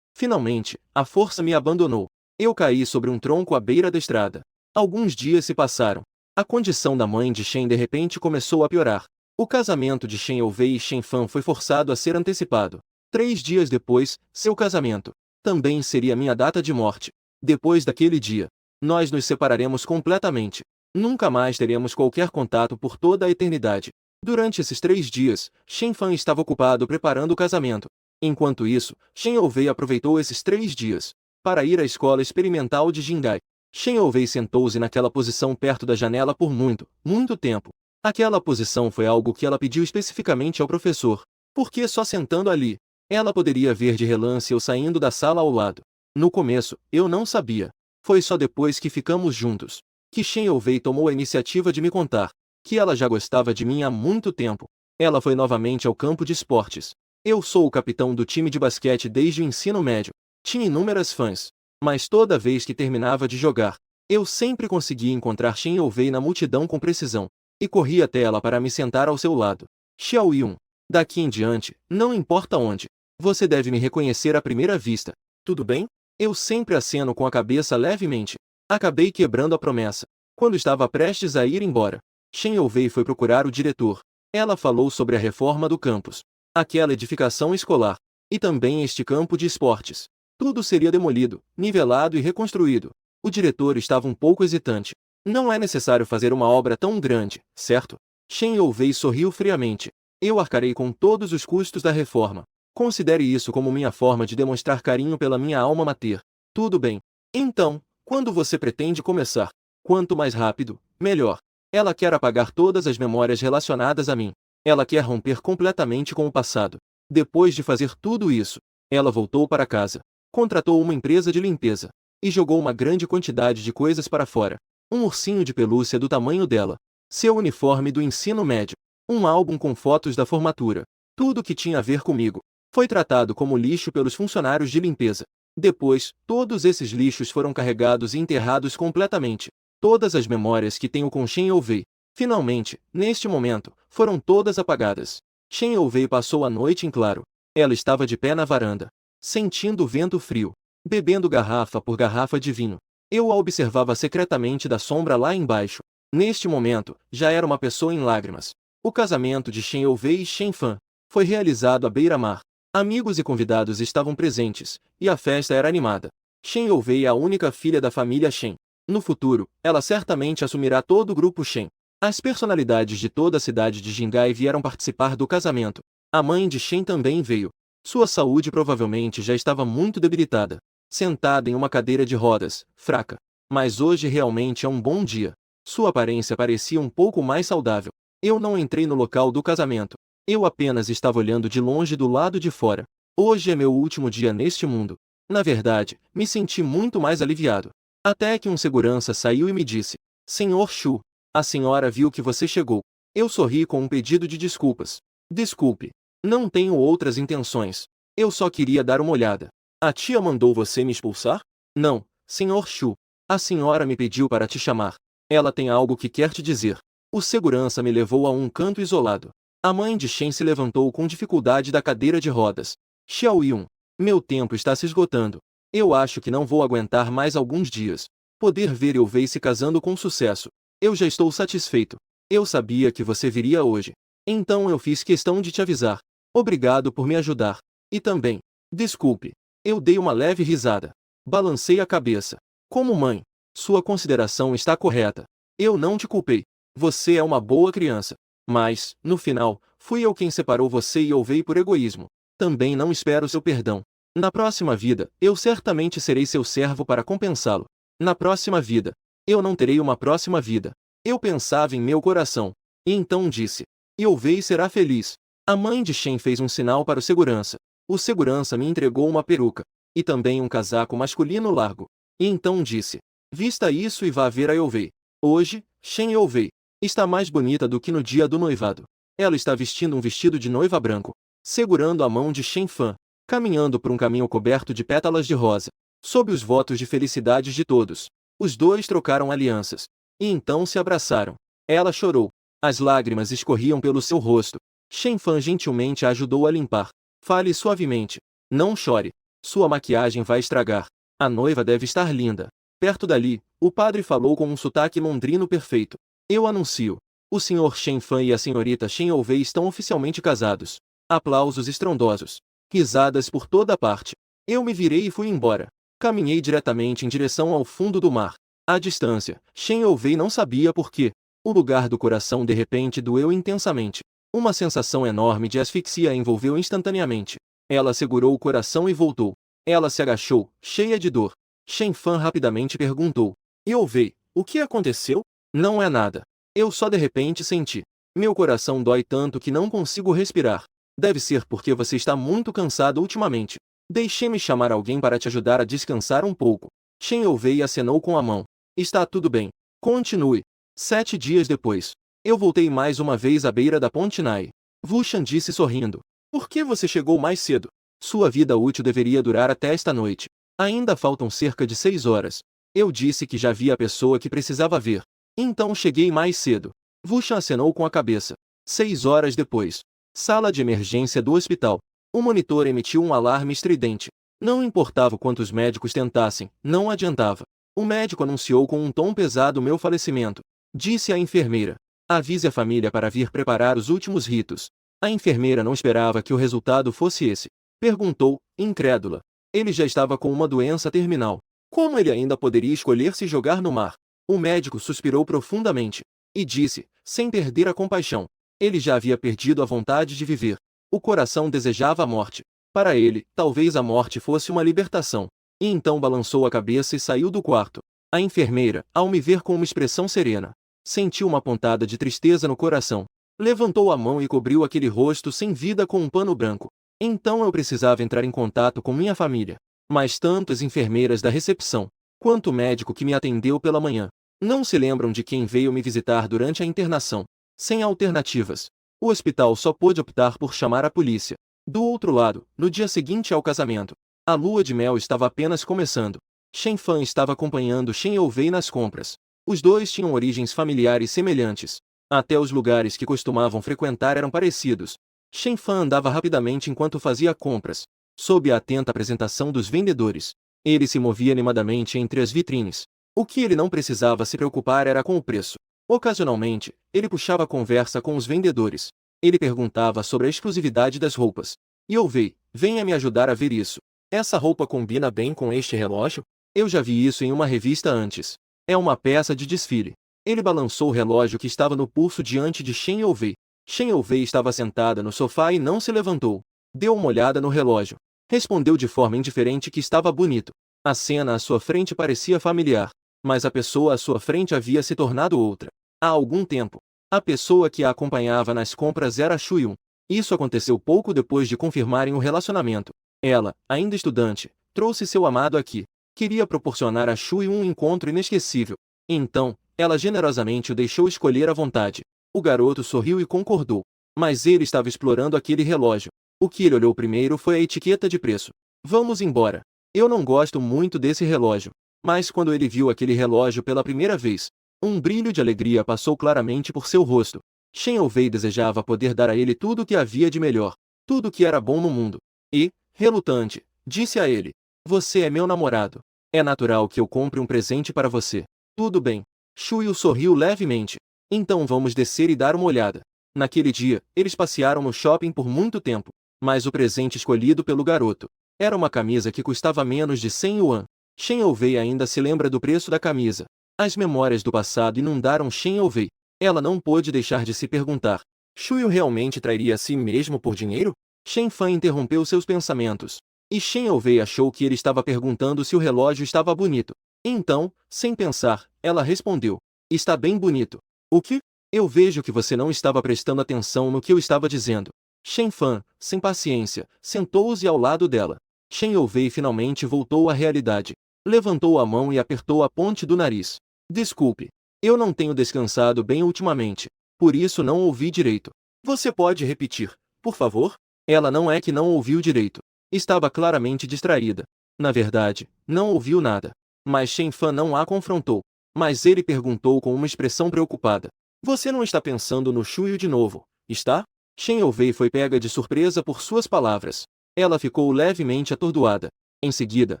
A: Finalmente, a força me abandonou. Eu caí sobre um tronco à beira da estrada. Alguns dias se passaram. A condição da mãe de Shen de repente começou a piorar. O casamento de Shen Wei e Shen Fan foi forçado a ser antecipado. 3 dias depois, seu casamento também seria minha data de morte. Depois daquele dia, nós nos separaremos completamente. Nunca mais teremos qualquer contato por toda a eternidade. Durante esses 3 dias, Shen Fan estava ocupado preparando o casamento. Enquanto isso, Shen Wei aproveitou esses 3 dias para ir à escola experimental de Jingai. Shen Wei sentou-se naquela posição perto da janela por muito tempo. Aquela posição foi algo que ela pediu especificamente ao professor, porque só sentando ali, ela poderia ver de relance eu saindo da sala ao lado. No começo, eu não sabia. Foi só depois que ficamos juntos que Shen Wei tomou a iniciativa de me contar que ela já gostava de mim há muito tempo. Ela foi novamente ao campo de esportes. Eu sou o capitão do time de basquete desde o ensino médio. Tinha inúmeras fãs, mas toda vez que terminava de jogar, eu sempre conseguia encontrar Shen Wei na multidão com precisão, e corria até ela para me sentar ao seu lado. Xiao Yun, daqui em diante, não importa onde, você deve me reconhecer à primeira vista. Tudo bem? Eu sempre aceno com a cabeça levemente. Acabei quebrando a promessa. Quando estava prestes a ir embora, Shen Wei foi procurar o diretor. Ela falou sobre a reforma do campus, aquela edificação escolar, e também este campo de esportes. Tudo seria demolido, nivelado e reconstruído. O diretor estava um pouco hesitante. Não é necessário fazer uma obra tão grande, certo? Shen Wei sorriu friamente. Eu arcarei com todos os custos da reforma. Considere isso como minha forma de demonstrar carinho pela minha alma mater. Tudo bem. Então, quando você pretende começar? Quanto mais rápido, melhor. Ela quer apagar todas as memórias relacionadas a mim. Ela quer romper completamente com o passado. Depois de fazer tudo isso, ela voltou para casa. Contratou uma empresa de limpeza e jogou uma grande quantidade de coisas para fora. Um ursinho de pelúcia do tamanho dela, seu uniforme do ensino médio, um álbum com fotos da formatura, tudo que tinha a ver comigo. Foi tratado como lixo pelos funcionários de limpeza. Depois, todos esses lixos foram carregados e enterrados completamente. Todas as memórias que tenho com Shen Wei, finalmente, neste momento, foram todas apagadas. Shen Wei passou a noite em claro. Ela estava de pé na varanda, sentindo o vento frio, bebendo garrafa por garrafa de vinho. Eu a observava secretamente da sombra lá embaixo. Neste momento, já era uma pessoa em lágrimas. O casamento de Shen Wei e Shen Fan foi realizado à beira-mar. Amigos e convidados estavam presentes, e a festa era animada. Shen Wei é a única filha da família Shen. No futuro, ela certamente assumirá todo o grupo Shen. As personalidades de toda a cidade de Jingai vieram participar do casamento. A mãe de Shen também veio. Sua saúde provavelmente já estava muito debilitada. Sentada em uma cadeira de rodas, fraca. Mas hoje realmente é um bom dia. Sua aparência parecia um pouco mais saudável. Eu não entrei no local do casamento. Eu apenas estava olhando de longe do lado de fora. Hoje é meu último dia neste mundo. Na verdade, me senti muito mais aliviado. Até que um segurança saiu e me disse: Senhor Shu, a senhora viu que você chegou. Eu sorri com um pedido de desculpas. Desculpe. Não tenho outras intenções. Eu só queria dar uma olhada. A tia mandou você me expulsar? Não, senhor Shu. A senhora me pediu para te chamar. Ela tem algo que quer te dizer. O segurança me levou a um canto isolado. A mãe de Shen se levantou com dificuldade da cadeira de rodas. Xiao Yun, meu tempo está se esgotando. Eu acho que não vou aguentar mais alguns dias. Poder ver Wei se casando com sucesso. Eu já estou satisfeito. Eu sabia que você viria hoje. Então eu fiz questão de te avisar. Obrigado por me ajudar. E também, desculpe. Eu dei uma leve risada. Balancei a cabeça. Como mãe, sua consideração está correta. Eu não te culpei. Você é uma boa criança. Mas, no final, fui eu quem separou você e Wei por egoísmo. Também não espero seu perdão. Na próxima vida, eu certamente serei seu servo para compensá-lo. Na próxima vida, eu não terei uma próxima vida. Eu pensava em meu coração. E então disse: Yovei será feliz. A mãe de Shen fez um sinal para o segurança. O segurança me entregou uma peruca. E também um casaco masculino largo. E então disse: Vista isso e vá ver a Yovei. Hoje, Shen Yovei está mais bonita do que no dia do noivado. Ela está vestindo um vestido de noiva branco, segurando a mão de Shen Fan, caminhando por um caminho coberto de pétalas de rosa. Sob os votos de felicidade de todos, os dois trocaram alianças. E então se abraçaram. Ela chorou. As lágrimas escorriam pelo seu rosto. Shen Fan gentilmente a ajudou a limpar. Fale suavemente. Não chore. Sua maquiagem vai estragar. A noiva deve estar linda. Perto dali, o padre falou com um sotaque londrino perfeito. Eu anuncio. O Sr. Shen Fan e a senhorita Shen Yovei estão oficialmente casados. Aplausos estrondosos. Risadas por toda parte. Eu me virei e fui embora. Caminhei diretamente em direção ao fundo do mar. À distância, Shen Yovei não sabia por quê. O lugar do coração de repente doeu intensamente. Uma sensação enorme de asfixia a envolveu instantaneamente. Ela segurou o coração e voltou. Ela se agachou, cheia de dor. Shen Fan rapidamente perguntou: Yovei, o que aconteceu? Não é nada. Eu só de repente senti. Meu coração dói tanto que não consigo respirar. Deve ser porque você está muito cansado ultimamente. Deixe-me chamar alguém para te ajudar a descansar um pouco. Shen Yovei acenou com a mão. Está tudo bem. Continue. 7 dias depois, eu voltei mais uma vez à beira da Ponte Nai. Wushan disse sorrindo. Por que você chegou mais cedo? Sua vida útil deveria durar até esta noite. Ainda faltam cerca de 6 horas. Eu disse que já via a pessoa que precisava ver. Então cheguei mais cedo. Wushan acenou com a cabeça. 6 horas depois. Sala de emergência do hospital. O monitor emitiu um alarme estridente. Não importava quantos médicos tentassem, não adiantava. O médico anunciou com um tom pesado meu falecimento. Disse à enfermeira: Avise a família para vir preparar os últimos ritos. A enfermeira não esperava que o resultado fosse esse. Perguntou, incrédula. Ele já estava com uma doença terminal. Como ele ainda poderia escolher se jogar no mar? O médico suspirou profundamente. E disse, sem perder a compaixão. Ele já havia perdido a vontade de viver. O coração desejava a morte. Para ele, talvez a morte fosse uma libertação. E então balançou a cabeça e saiu do quarto. A enfermeira, ao me ver com uma expressão serena, sentiu uma pontada de tristeza no coração. Levantou a mão e cobriu aquele rosto sem vida com um pano branco. Então eu precisava entrar em contato com minha família. Mas tanto as enfermeiras da recepção, quanto o médico que me atendeu pela manhã, não se lembram de quem veio me visitar durante a internação. Sem alternativas, o hospital só pôde optar por chamar a polícia. Do outro lado, no dia seguinte ao casamento, a lua de mel estava apenas começando. Shen Fan estava acompanhando Shen Yovei nas compras. Os dois tinham origens familiares semelhantes. Até os lugares que costumavam frequentar eram parecidos. Shen Fan andava rapidamente enquanto fazia compras, sob a atenta apresentação dos vendedores. Ele se movia animadamente entre as vitrines. O que ele não precisava se preocupar era com o preço. Ocasionalmente, ele puxava conversa com os vendedores. Ele perguntava sobre a exclusividade das roupas. Yovei, venha me ajudar a ver isso. Essa roupa combina bem com este relógio? Eu já vi isso em uma revista antes. É uma peça de desfile. Ele balançou o relógio que estava no pulso diante de Shen Yovei. Shen Yovei estava sentada no sofá e não se levantou. Deu uma olhada no relógio. Respondeu de forma indiferente que estava bonito. A cena à sua frente parecia familiar, mas a pessoa à sua frente havia se tornado outra. Há algum tempo, a pessoa que a acompanhava nas compras era Shu-yun. Isso aconteceu pouco depois de confirmarem o relacionamento. Ela, ainda estudante, trouxe seu amado aqui. Queria proporcionar a Shu-yun um encontro inesquecível. Então, ela generosamente o deixou escolher à vontade. O garoto sorriu e concordou. Mas ele estava explorando aquele relógio. O que ele olhou primeiro foi a etiqueta de preço. Vamos embora. Eu não gosto muito desse relógio. Mas quando ele viu aquele relógio pela primeira vez, um brilho de alegria passou claramente por seu rosto. Shen Yovei desejava poder dar a ele tudo o que havia de melhor, tudo o que era bom no mundo. E, relutante, disse a ele: Você é meu namorado. É natural que eu compre um presente para você. Tudo bem. Shu-yu sorriu levemente. Então vamos descer e dar uma olhada. Naquele dia, eles passearam no shopping por muito tempo. Mas o presente escolhido pelo garoto era uma camisa que custava menos de 100 yuan. Shen Yovei ainda se lembra do preço da camisa. As memórias do passado inundaram Shen Yovei. Ela não pôde deixar de se perguntar: Shu-yu realmente trairia a si mesmo por dinheiro? Shen Fan interrompeu seus pensamentos. E Shen Ouvei achou que ele estava perguntando se o relógio estava bonito. Então, sem pensar, ela respondeu: está bem bonito. O que? Eu vejo que você não estava prestando atenção no que eu estava dizendo. Shen Fan, sem paciência, sentou-se ao lado dela. Shen Ouvei finalmente voltou à realidade. Levantou a mão e apertou a ponte do nariz. Desculpe. Eu não tenho descansado bem ultimamente. Por isso não ouvi direito. Você pode repetir, por favor? Ela não é que não ouviu direito. Estava claramente distraída. Na verdade, não ouviu nada. Mas Shen Fan não a confrontou. Mas ele perguntou com uma expressão preocupada. Você não está pensando no Shuyu de novo, está? Shen Ouvei foi pega de surpresa por suas palavras. Ela ficou levemente atordoada. Em seguida,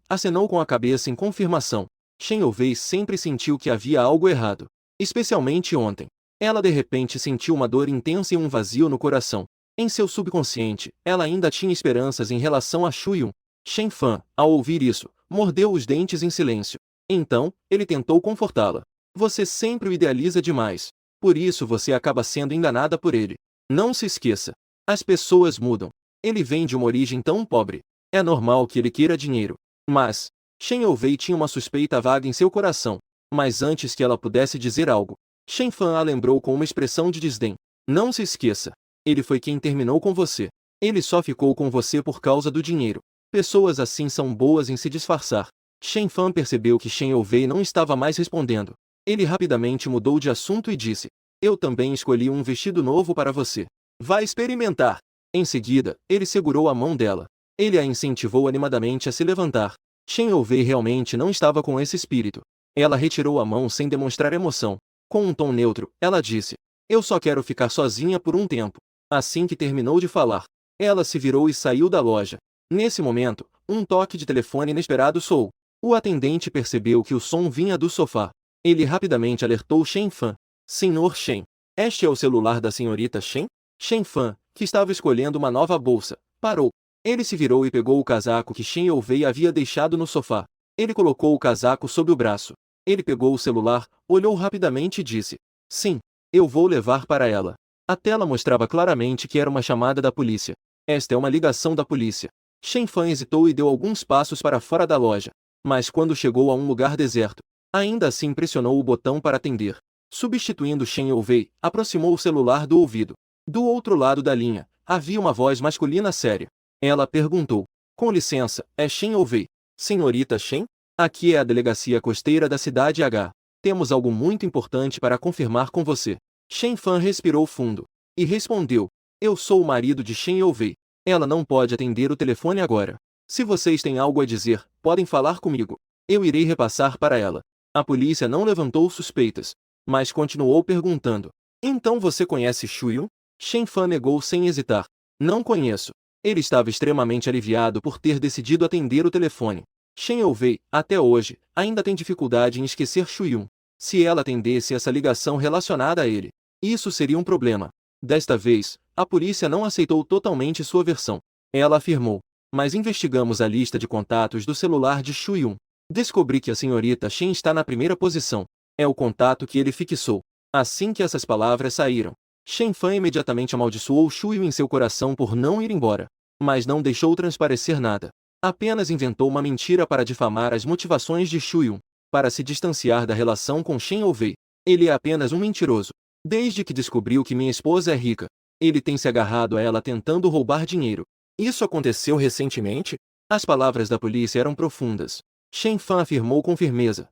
A: acenou com a cabeça em confirmação. Shen Ouvei sempre sentiu que havia algo errado. Especialmente ontem. Ela de repente sentiu uma dor intensa e um vazio no coração. Em seu subconsciente, ela ainda tinha esperanças em relação a Shuyu. Shen Fan, ao ouvir isso, mordeu os dentes em silêncio. Então, ele tentou confortá-la. Você sempre o idealiza demais. Por isso você acaba sendo enganada por ele. Não se esqueça. As pessoas mudam. Ele vem de uma origem tão pobre. É normal que ele queira dinheiro. Mas, Shen Ouvei tinha uma suspeita vaga em seu coração. Mas antes que ela pudesse dizer algo, Shen Fan a lembrou com uma expressão de desdém. Não se esqueça. Ele foi quem terminou com você. Ele só ficou com você por causa do dinheiro. Pessoas assim são boas em se disfarçar. Shen Fan percebeu que Shen Ouvei não estava mais respondendo. Ele rapidamente mudou de assunto e disse: eu também escolhi um vestido novo para você. Vá experimentar. Em seguida, ele segurou a mão dela. Ele a incentivou animadamente a se levantar. Shen Ouvei realmente não estava com esse espírito. Ela retirou a mão sem demonstrar emoção. Com um tom neutro, ela disse: eu só quero ficar sozinha por um tempo. Assim que terminou de falar, ela se virou e saiu da loja. Nesse momento, um toque de telefone inesperado soou. O atendente percebeu que o som vinha do sofá. Ele rapidamente alertou Shen Fan. Senhor Shen, este é o celular da senhorita Shen? Shen Fan, que estava escolhendo uma nova bolsa, parou. Ele se virou e pegou o casaco que Shen Ouvei havia deixado no sofá. Ele colocou o casaco sob o braço. Ele pegou o celular, olhou rapidamente e disse: sim, eu vou levar para ela. A tela mostrava claramente que era uma chamada da polícia. Esta é uma ligação da polícia. Shen Fan hesitou e deu alguns passos para fora da loja. Mas quando chegou a um lugar deserto, ainda assim pressionou o botão para atender. Substituindo Shen Ouvei, aproximou o celular do ouvido. Do outro lado da linha, havia uma voz masculina séria. Ela perguntou: com licença, é Shen Ouvei? Senhorita Shen? Aqui é a delegacia costeira da cidade H. Temos algo muito importante para confirmar com você. Shen Fan respirou fundo. E respondeu: eu sou o marido de Shen Ouvei. Ela não pode atender o telefone agora. Se vocês têm algo a dizer, podem falar comigo. Eu irei repassar para ela. A polícia não levantou suspeitas, mas continuou perguntando: então você conhece Shuyu? Shen Fan negou sem hesitar: não conheço. Ele estava extremamente aliviado por ter decidido atender o telefone. Shen Ouvei, até hoje, ainda tem dificuldade em esquecer Shuyu. Se ela atendesse essa ligação relacionada a ele, isso seria um problema. Desta vez, a polícia não aceitou totalmente sua versão. Ela afirmou: mas investigamos a lista de contatos do celular de Shuyu. Descobri que a senhorita Shen está na primeira posição. É o contato que ele fixou. Assim que essas palavras saíram, Shen Fan imediatamente amaldiçoou Shuyu em seu coração por não ir embora. Mas não deixou transparecer nada. Apenas inventou uma mentira para difamar as motivações de Shuyu, para se distanciar da relação com Shen Ouvei. Ele é apenas um mentiroso. Desde que descobriu que minha esposa é rica, ele tem se agarrado a ela tentando roubar dinheiro. Isso aconteceu recentemente? As palavras da polícia eram profundas. Shen Fan afirmou com firmeza: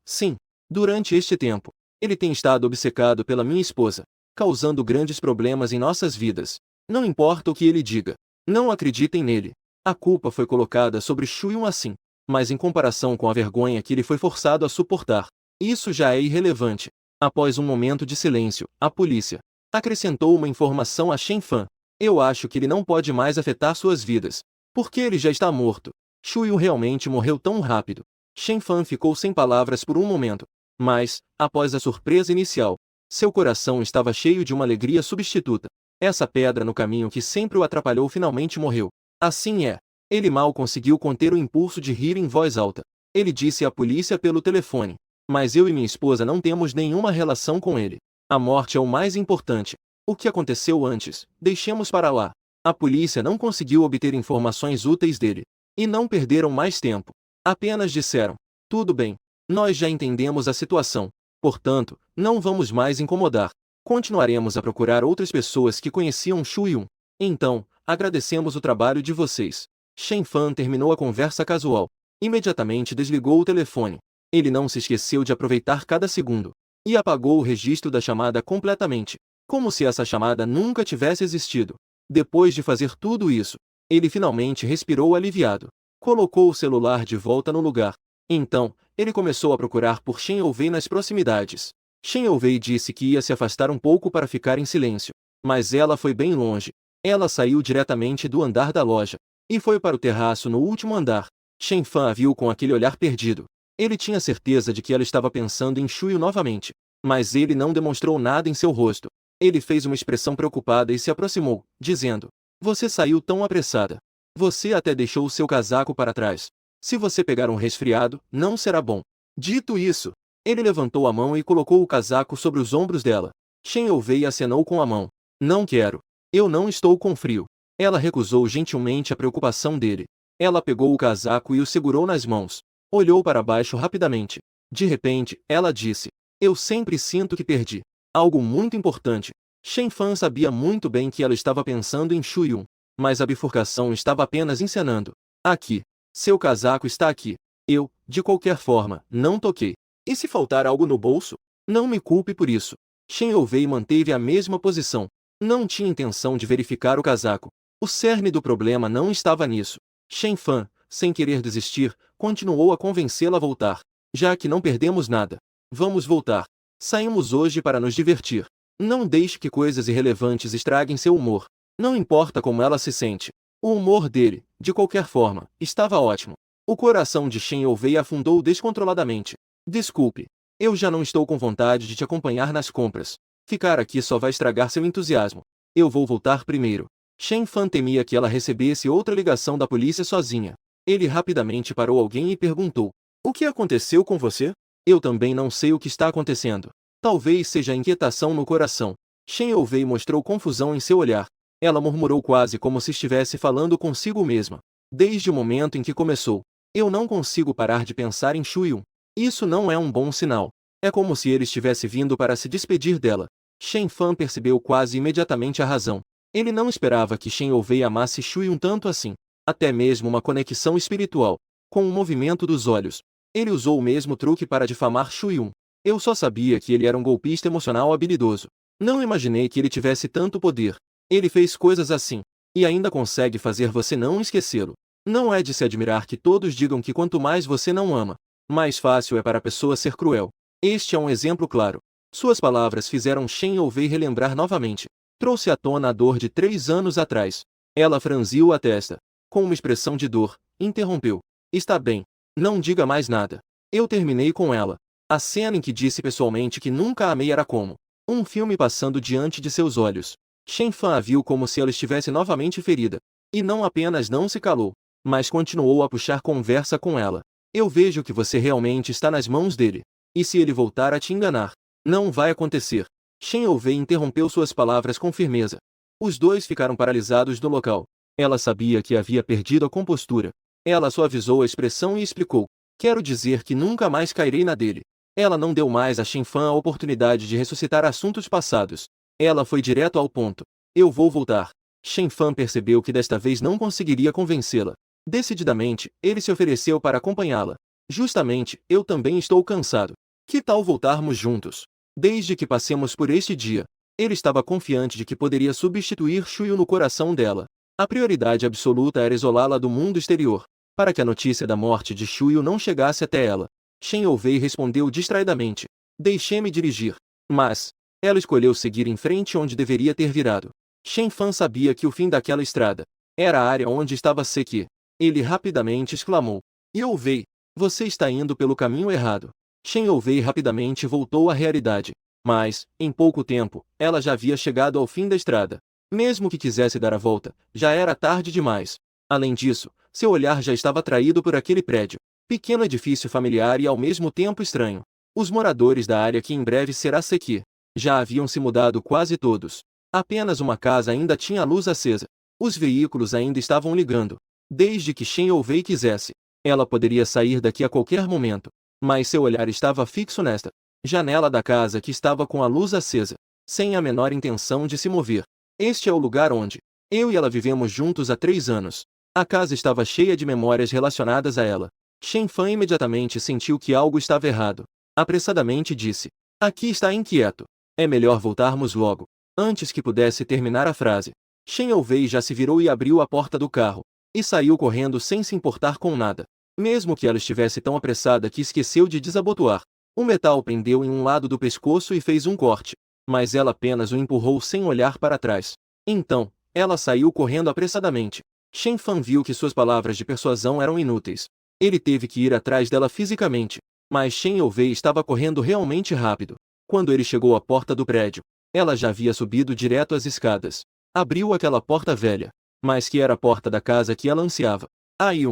A: sim, durante este tempo, ele tem estado obcecado pela minha esposa, causando grandes problemas em nossas vidas. Não importa o que ele diga. Não acreditem nele. A culpa foi colocada sobre Shuyu assim, mas em comparação com a vergonha que ele foi forçado a suportar, isso já é irrelevante. Após um momento de silêncio, a polícia acrescentou uma informação a Shen Fan: eu acho que ele não pode mais afetar suas vidas, porque ele já está morto. Shuyu realmente morreu tão rápido. Shen Fan ficou sem palavras por um momento, mas, após a surpresa inicial, seu coração estava cheio de uma alegria substituta. Essa pedra no caminho que sempre o atrapalhou finalmente morreu. Assim é. Ele mal conseguiu conter o impulso de rir em voz alta. Ele disse à polícia pelo telefone: mas eu e minha esposa não temos nenhuma relação com ele. A morte é o mais importante. O que aconteceu antes, deixemos para lá. A polícia não conseguiu obter informações úteis dele. E não perderam mais tempo. Apenas disseram: tudo bem. Nós já entendemos a situação. Portanto, não vamos mais incomodar. Continuaremos a procurar outras pessoas que conheciam Shu Yun. Então, agradecemos o trabalho de vocês. Shen Fan terminou a conversa casual. Imediatamente desligou o telefone. Ele não se esqueceu de aproveitar cada segundo. E apagou o registro da chamada completamente. Como se essa chamada nunca tivesse existido. Depois de fazer tudo isso, ele finalmente respirou aliviado. Colocou o celular de volta no lugar. Então, ele começou a procurar por Shen Youwei nas proximidades. Shen Youwei disse que ia se afastar um pouco para ficar em silêncio. Mas ela foi bem longe. Ela saiu diretamente do andar da loja. E foi para o terraço no último andar. Shen Fan a viu com aquele olhar perdido. Ele tinha certeza de que ela estava pensando em Shu Yu novamente. Mas ele não demonstrou nada em seu rosto. Ele fez uma expressão preocupada e se aproximou, dizendo: você saiu tão apressada. Você até deixou o seu casaco para trás. Se você pegar um resfriado, não será bom. Dito isso, ele levantou a mão e colocou o casaco sobre os ombros dela. Shen Youwei acenou com a mão. Não quero. Eu não estou com frio. Ela recusou gentilmente a preocupação dele. Ela pegou o casaco e o segurou nas mãos. Olhou para baixo rapidamente. De repente, ela disse: eu sempre sinto que perdi algo muito importante. Shen Fan sabia muito bem que ela estava pensando em Shu Yun. Mas a bifurcação estava apenas encenando. Aqui. Seu casaco está aqui. Eu, de qualquer forma, não toquei. E se faltar algo no bolso? Não me culpe por isso. Shen Youwei manteve a mesma posição. Não tinha intenção de verificar o casaco. O cerne do problema não estava nisso. Shen Fan, sem querer desistir, continuou a convencê-la a voltar. Já que não perdemos nada. Vamos voltar. Saímos hoje para nos divertir. Não deixe que coisas irrelevantes estraguem seu humor. Não importa como ela se sente. O humor dele, de qualquer forma, estava ótimo. O coração de Shen Youwei afundou descontroladamente. Desculpe. Eu já não estou com vontade de te acompanhar nas compras. Ficar aqui só vai estragar seu entusiasmo. Eu vou voltar primeiro. Shen Fan temia que ela recebesse outra ligação da polícia sozinha. Ele rapidamente parou alguém e perguntou: o que aconteceu com você? Eu também não sei o que está acontecendo. Talvez seja inquietação no coração. Shen Youwei mostrou confusão em seu olhar. Ela murmurou quase como se estivesse falando consigo mesma. Desde o momento em que começou, eu não consigo parar de pensar em Shu Yun. Isso não é um bom sinal. É como se ele estivesse vindo para se despedir dela. Shen Fan percebeu quase imediatamente a razão. Ele não esperava que Shen Youwei amasse Shu Yun tanto assim. Até mesmo uma conexão espiritual. Com um movimento dos olhos. Ele usou o mesmo truque para difamar Shu Yun. Eu só sabia que ele era um golpista emocional habilidoso. Não imaginei que ele tivesse tanto poder. Ele fez coisas assim. E ainda consegue fazer você não esquecê-lo. Não é de se admirar que todos digam que quanto mais você não ama, mais fácil é para a pessoa ser cruel. Este é um exemplo claro. Suas palavras fizeram Shen Youwei relembrar novamente. Trouxe à tona a dor de 3 anos atrás. Ela franziu a testa. Com uma expressão de dor, interrompeu. Está bem. Não diga mais nada. Eu terminei com ela. A cena em que disse pessoalmente que nunca a amei era como um filme passando diante de seus olhos. Shen Fan a viu como se ela estivesse novamente ferida. E não apenas não se calou, mas continuou a puxar conversa com ela. Eu vejo que você realmente está nas mãos dele. E se ele voltar a te enganar? Não vai acontecer. Shen Youwei interrompeu suas palavras com firmeza. Os dois ficaram paralisados no local. Ela sabia que havia perdido a compostura. Ela suavizou a expressão e explicou. Quero dizer que nunca mais cairei na dele. Ela não deu mais a Shen Fan a oportunidade de ressuscitar assuntos passados. Ela foi direto ao ponto. Eu vou voltar. Shen Fan percebeu que desta vez não conseguiria convencê-la. Decididamente, ele se ofereceu para acompanhá-la. Justamente, eu também estou cansado. Que tal voltarmos juntos? Desde que passemos por este dia. Ele estava confiante de que poderia substituir Shu Yu no coração dela. A prioridade absoluta era isolá-la do mundo exterior, para que a notícia da morte de Shu Yu não chegasse até ela. Shen Youwei respondeu distraidamente. Deixe-me dirigir. Mas ela escolheu seguir em frente onde deveria ter virado. Shen Fan sabia que o fim daquela estrada era a área onde estava Seki. Ele rapidamente exclamou. Youwei, você está indo pelo caminho errado. Shen Youwei rapidamente voltou à realidade. Mas, em pouco tempo, ela já havia chegado ao fim da estrada. Mesmo que quisesse dar a volta, já era tarde demais. Além disso, seu olhar já estava atraído por aquele prédio. Pequeno edifício familiar e ao mesmo tempo estranho. Os moradores da área que em breve será Seki já haviam se mudado quase todos. Apenas uma casa ainda tinha a luz acesa. Os veículos ainda estavam ligando. Desde que Shen Youvei quisesse, ela poderia sair daqui a qualquer momento. Mas seu olhar estava fixo nesta janela da casa que estava com a luz acesa, sem a menor intenção de se mover. Este é o lugar onde eu e ela vivemos juntos há 3 anos. A casa estava cheia de memórias relacionadas a ela. Shen Fan imediatamente sentiu que algo estava errado. Apressadamente disse: aqui está inquieto. É melhor voltarmos logo. Antes que pudesse terminar a frase, Shen Youvei já se virou e abriu a porta do carro, e saiu correndo sem se importar com nada. Mesmo que ela estivesse tão apressada que esqueceu de desabotoar, o metal prendeu em um lado do pescoço e fez um corte, mas ela apenas o empurrou sem olhar para trás. Então, ela saiu correndo apressadamente. Shen Fan viu que suas palavras de persuasão eram inúteis. Ele teve que ir atrás dela fisicamente, mas Shen Youvei estava correndo realmente rápido. Quando ele chegou à porta do prédio, ela já havia subido direto às escadas. Abriu aquela porta velha, mas que era a porta da casa que ela ansiava. Aí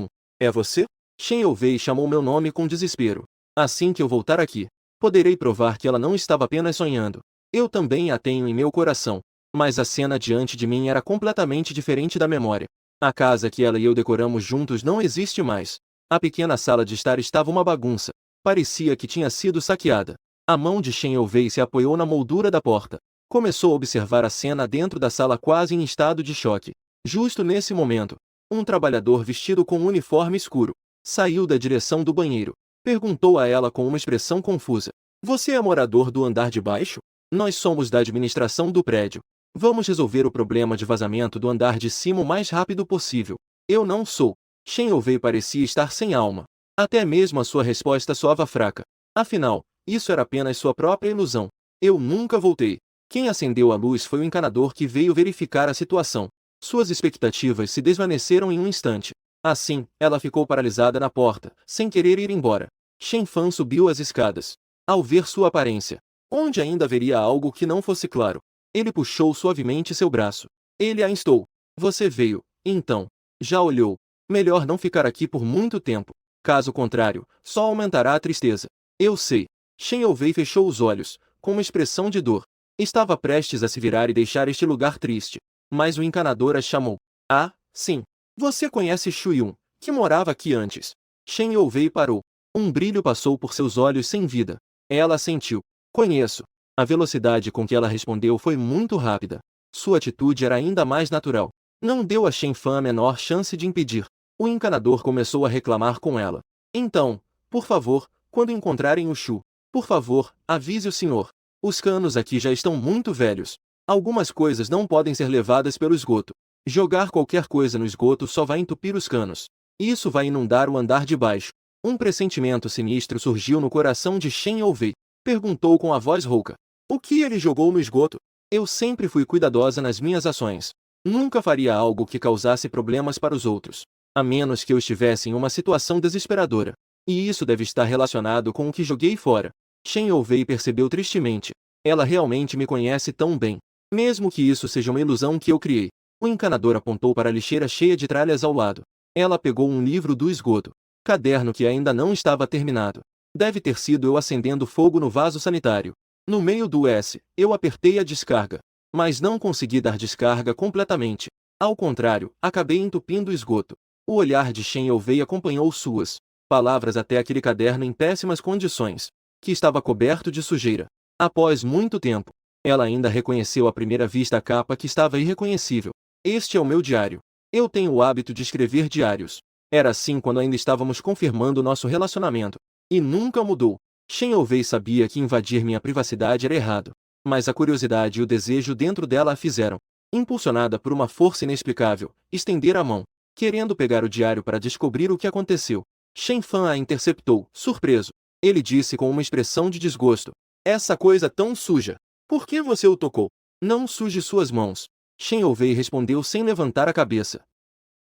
A: é você? Shen Youvei chamou meu nome com desespero. Assim que eu voltar aqui, poderei provar que ela não estava apenas sonhando. Eu também a tenho em meu coração. Mas a cena diante de mim era completamente diferente da memória. A casa que ela e eu decoramos juntos não existe mais. A pequena sala de estar estava uma bagunça. Parecia que tinha sido saqueada. A mão de Shen Youvei se apoiou na moldura da porta. Começou a observar a cena dentro da sala quase em estado de choque. Justo nesse momento, um trabalhador vestido com um uniforme escuro saiu da direção do banheiro. Perguntou a ela com uma expressão confusa: você é morador do andar de baixo? Nós somos da administração do prédio. Vamos resolver o problema de vazamento do andar de cima o mais rápido possível. Eu não sou. Shen Youvei parecia estar sem alma. Até mesmo a sua resposta soava fraca. Afinal, isso era apenas sua própria ilusão. Eu nunca voltei. Quem acendeu a luz foi o encanador que veio verificar a situação. Suas expectativas se desvaneceram em um instante. Assim, ela ficou paralisada na porta, sem querer ir embora. Shen Fan subiu as escadas. Ao ver sua aparência, onde ainda haveria algo que não fosse claro, ele puxou suavemente seu braço. Ele a instou. Você veio, então. Já olhou. Melhor não ficar aqui por muito tempo. Caso contrário, só aumentará a tristeza. Eu sei. Shen Youvei fechou os olhos, com uma expressão de dor. Estava prestes a se virar e deixar este lugar triste. Mas o encanador a chamou. Ah, sim. Você conhece Shu Yun, que morava aqui antes. Shen Youvei parou. Um brilho passou por seus olhos sem vida. Ela assentiu. Conheço. A velocidade com que ela respondeu foi muito rápida. Sua atitude era ainda mais natural. Não deu a Shen Fan a menor chance de impedir. O encanador começou a reclamar com ela. Então, por favor, quando encontrarem o Shu, por favor, avise o senhor. Os canos aqui já estão muito velhos. Algumas coisas não podem ser levadas pelo esgoto. Jogar qualquer coisa no esgoto só vai entupir os canos. Isso vai inundar o andar de baixo. Um pressentimento sinistro surgiu no coração de Shen Youvei. Perguntou com a voz rouca. O que ele jogou no esgoto? Eu sempre fui cuidadosa nas minhas ações. Nunca faria algo que causasse problemas para os outros. A menos que eu estivesse em uma situação desesperadora. E isso deve estar relacionado com o que joguei fora. Shen Youvei percebeu tristemente. Ela realmente me conhece tão bem. Mesmo que isso seja uma ilusão que eu criei. O encanador apontou para a lixeira cheia de tralhas ao lado. Ela pegou um livro do esgoto. Caderno que ainda não estava terminado. Deve ter sido eu acendendo fogo no vaso sanitário. No meio do S, eu apertei a descarga. Mas não consegui dar descarga completamente. Ao contrário, acabei entupindo o esgoto. O olhar de Shen Youvei acompanhou suas palavras até aquele caderno em péssimas condições, que estava coberto de sujeira. Após muito tempo, ela ainda reconheceu à primeira vista a capa que estava irreconhecível. Este é o meu diário. Eu tenho o hábito de escrever diários. Era assim quando ainda estávamos confirmando nosso relacionamento. E nunca mudou. Shen Youvei sabia que invadir minha privacidade era errado. Mas a curiosidade e o desejo dentro dela a fizeram, impulsionada por uma força inexplicável, estender a mão, querendo pegar o diário para descobrir o que aconteceu. Shen Fan a interceptou, surpreso. Ele disse com uma expressão de desgosto. Essa coisa tão suja. Por que você o tocou? Não suje suas mãos. Shen Youvei respondeu sem levantar a cabeça.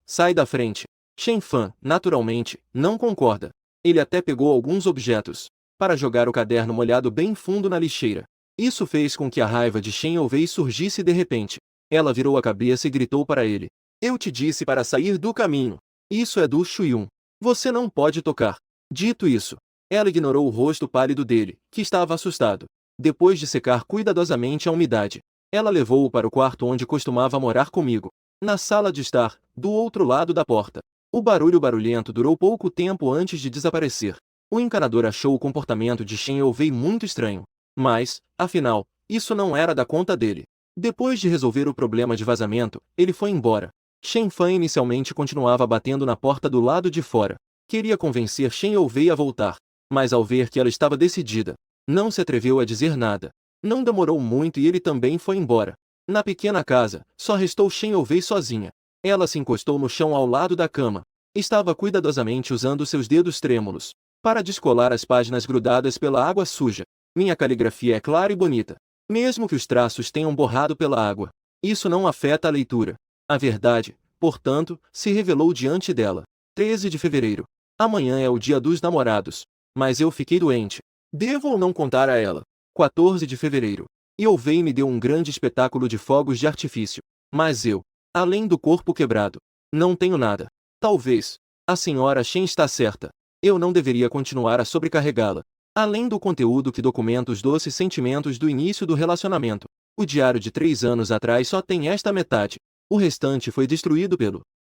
A: Sai da frente. Shen Fan, naturalmente, não concorda. Ele até pegou alguns objetos para jogar o caderno molhado bem fundo na lixeira. Isso fez com que a raiva de Shen Youvei surgisse de repente. Ela virou a cabeça e gritou para ele. Eu te disse para sair do caminho. Isso é do Shu Yun. Você não pode tocar. Dito isso, ela ignorou o rosto pálido dele, que estava assustado. Depois de secar cuidadosamente a umidade, ela levou-o para o quarto onde costumava morar comigo. na sala de estar, do outro lado da porta. O barulho barulhento durou pouco tempo antes de desaparecer. O encanador achou o comportamento de Shen Youwei muito estranho. Mas, afinal, isso não era da conta dele. Depois de resolver o problema de vazamento, ele foi embora. Shen Fan inicialmente continuava batendo na porta do lado de fora. Queria convencer Shen Youwei a voltar. Mas ao ver que ela estava decidida, não se atreveu a dizer nada. Não demorou muito e ele também foi embora. Na pequena casa, só restou Shen Youwei sozinha. Ela se encostou no chão ao lado da cama. Estava cuidadosamente usando seus dedos trêmulos para descolar as páginas grudadas pela água suja. Minha caligrafia é clara e bonita, mesmo que os traços tenham borrado pela água. Isso não afeta a leitura. A verdade, portanto, se revelou diante dela. 13 de fevereiro. Amanhã é o dia dos namorados. Mas eu fiquei doente. Devo ou não contar a ela? 14 de fevereiro. Youwei me deu um grande espetáculo de fogos de artifício. Mas eu, além do corpo quebrado, não tenho nada. Talvez. A senhora Shen está certa. Eu não deveria continuar a sobrecarregá-la. Além do conteúdo que documenta os doces sentimentos do início do relacionamento, o diário de 3 anos atrás só tem esta metade. O restante foi destruído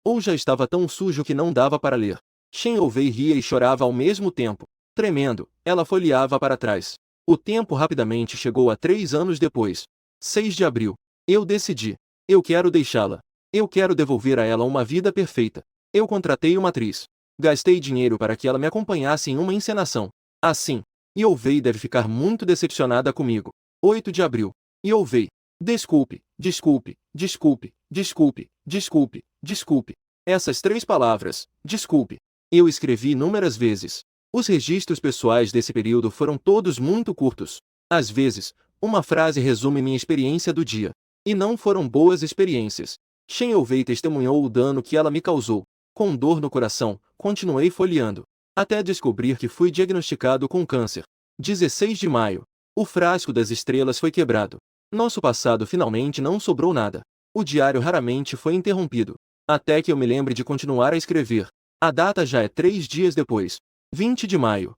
A: ou já estava tão sujo que não dava para ler. Shen Youwei ria e chorava ao mesmo tempo. Tremendo, ela folheava para trás. O tempo rapidamente chegou a 3 anos depois. 6 de abril. Eu decidi. Eu quero deixá-la. Eu quero devolver a ela uma vida perfeita. Eu contratei uma atriz. Gastei dinheiro para que ela me acompanhasse em uma encenação. Assim, Youwei deve ficar muito decepcionada comigo. 8 de abril. Youwei. Desculpe, desculpe, desculpe, desculpe, desculpe, desculpe. Essas 3 palavras, desculpe, eu escrevi inúmeras vezes. Os registros pessoais desse período foram todos muito curtos. Às vezes, uma frase resume minha experiência do dia. E não foram boas experiências. Shen Youwei testemunhou o dano que ela me causou. Com dor no coração, continuei folheando, até descobrir que fui diagnosticado com câncer. 16 de maio. O frasco das estrelas foi quebrado. Nosso passado finalmente não sobrou nada. O diário raramente foi interrompido. Até que eu me lembre de continuar a escrever. A data já é 3 dias depois. 20 de maio.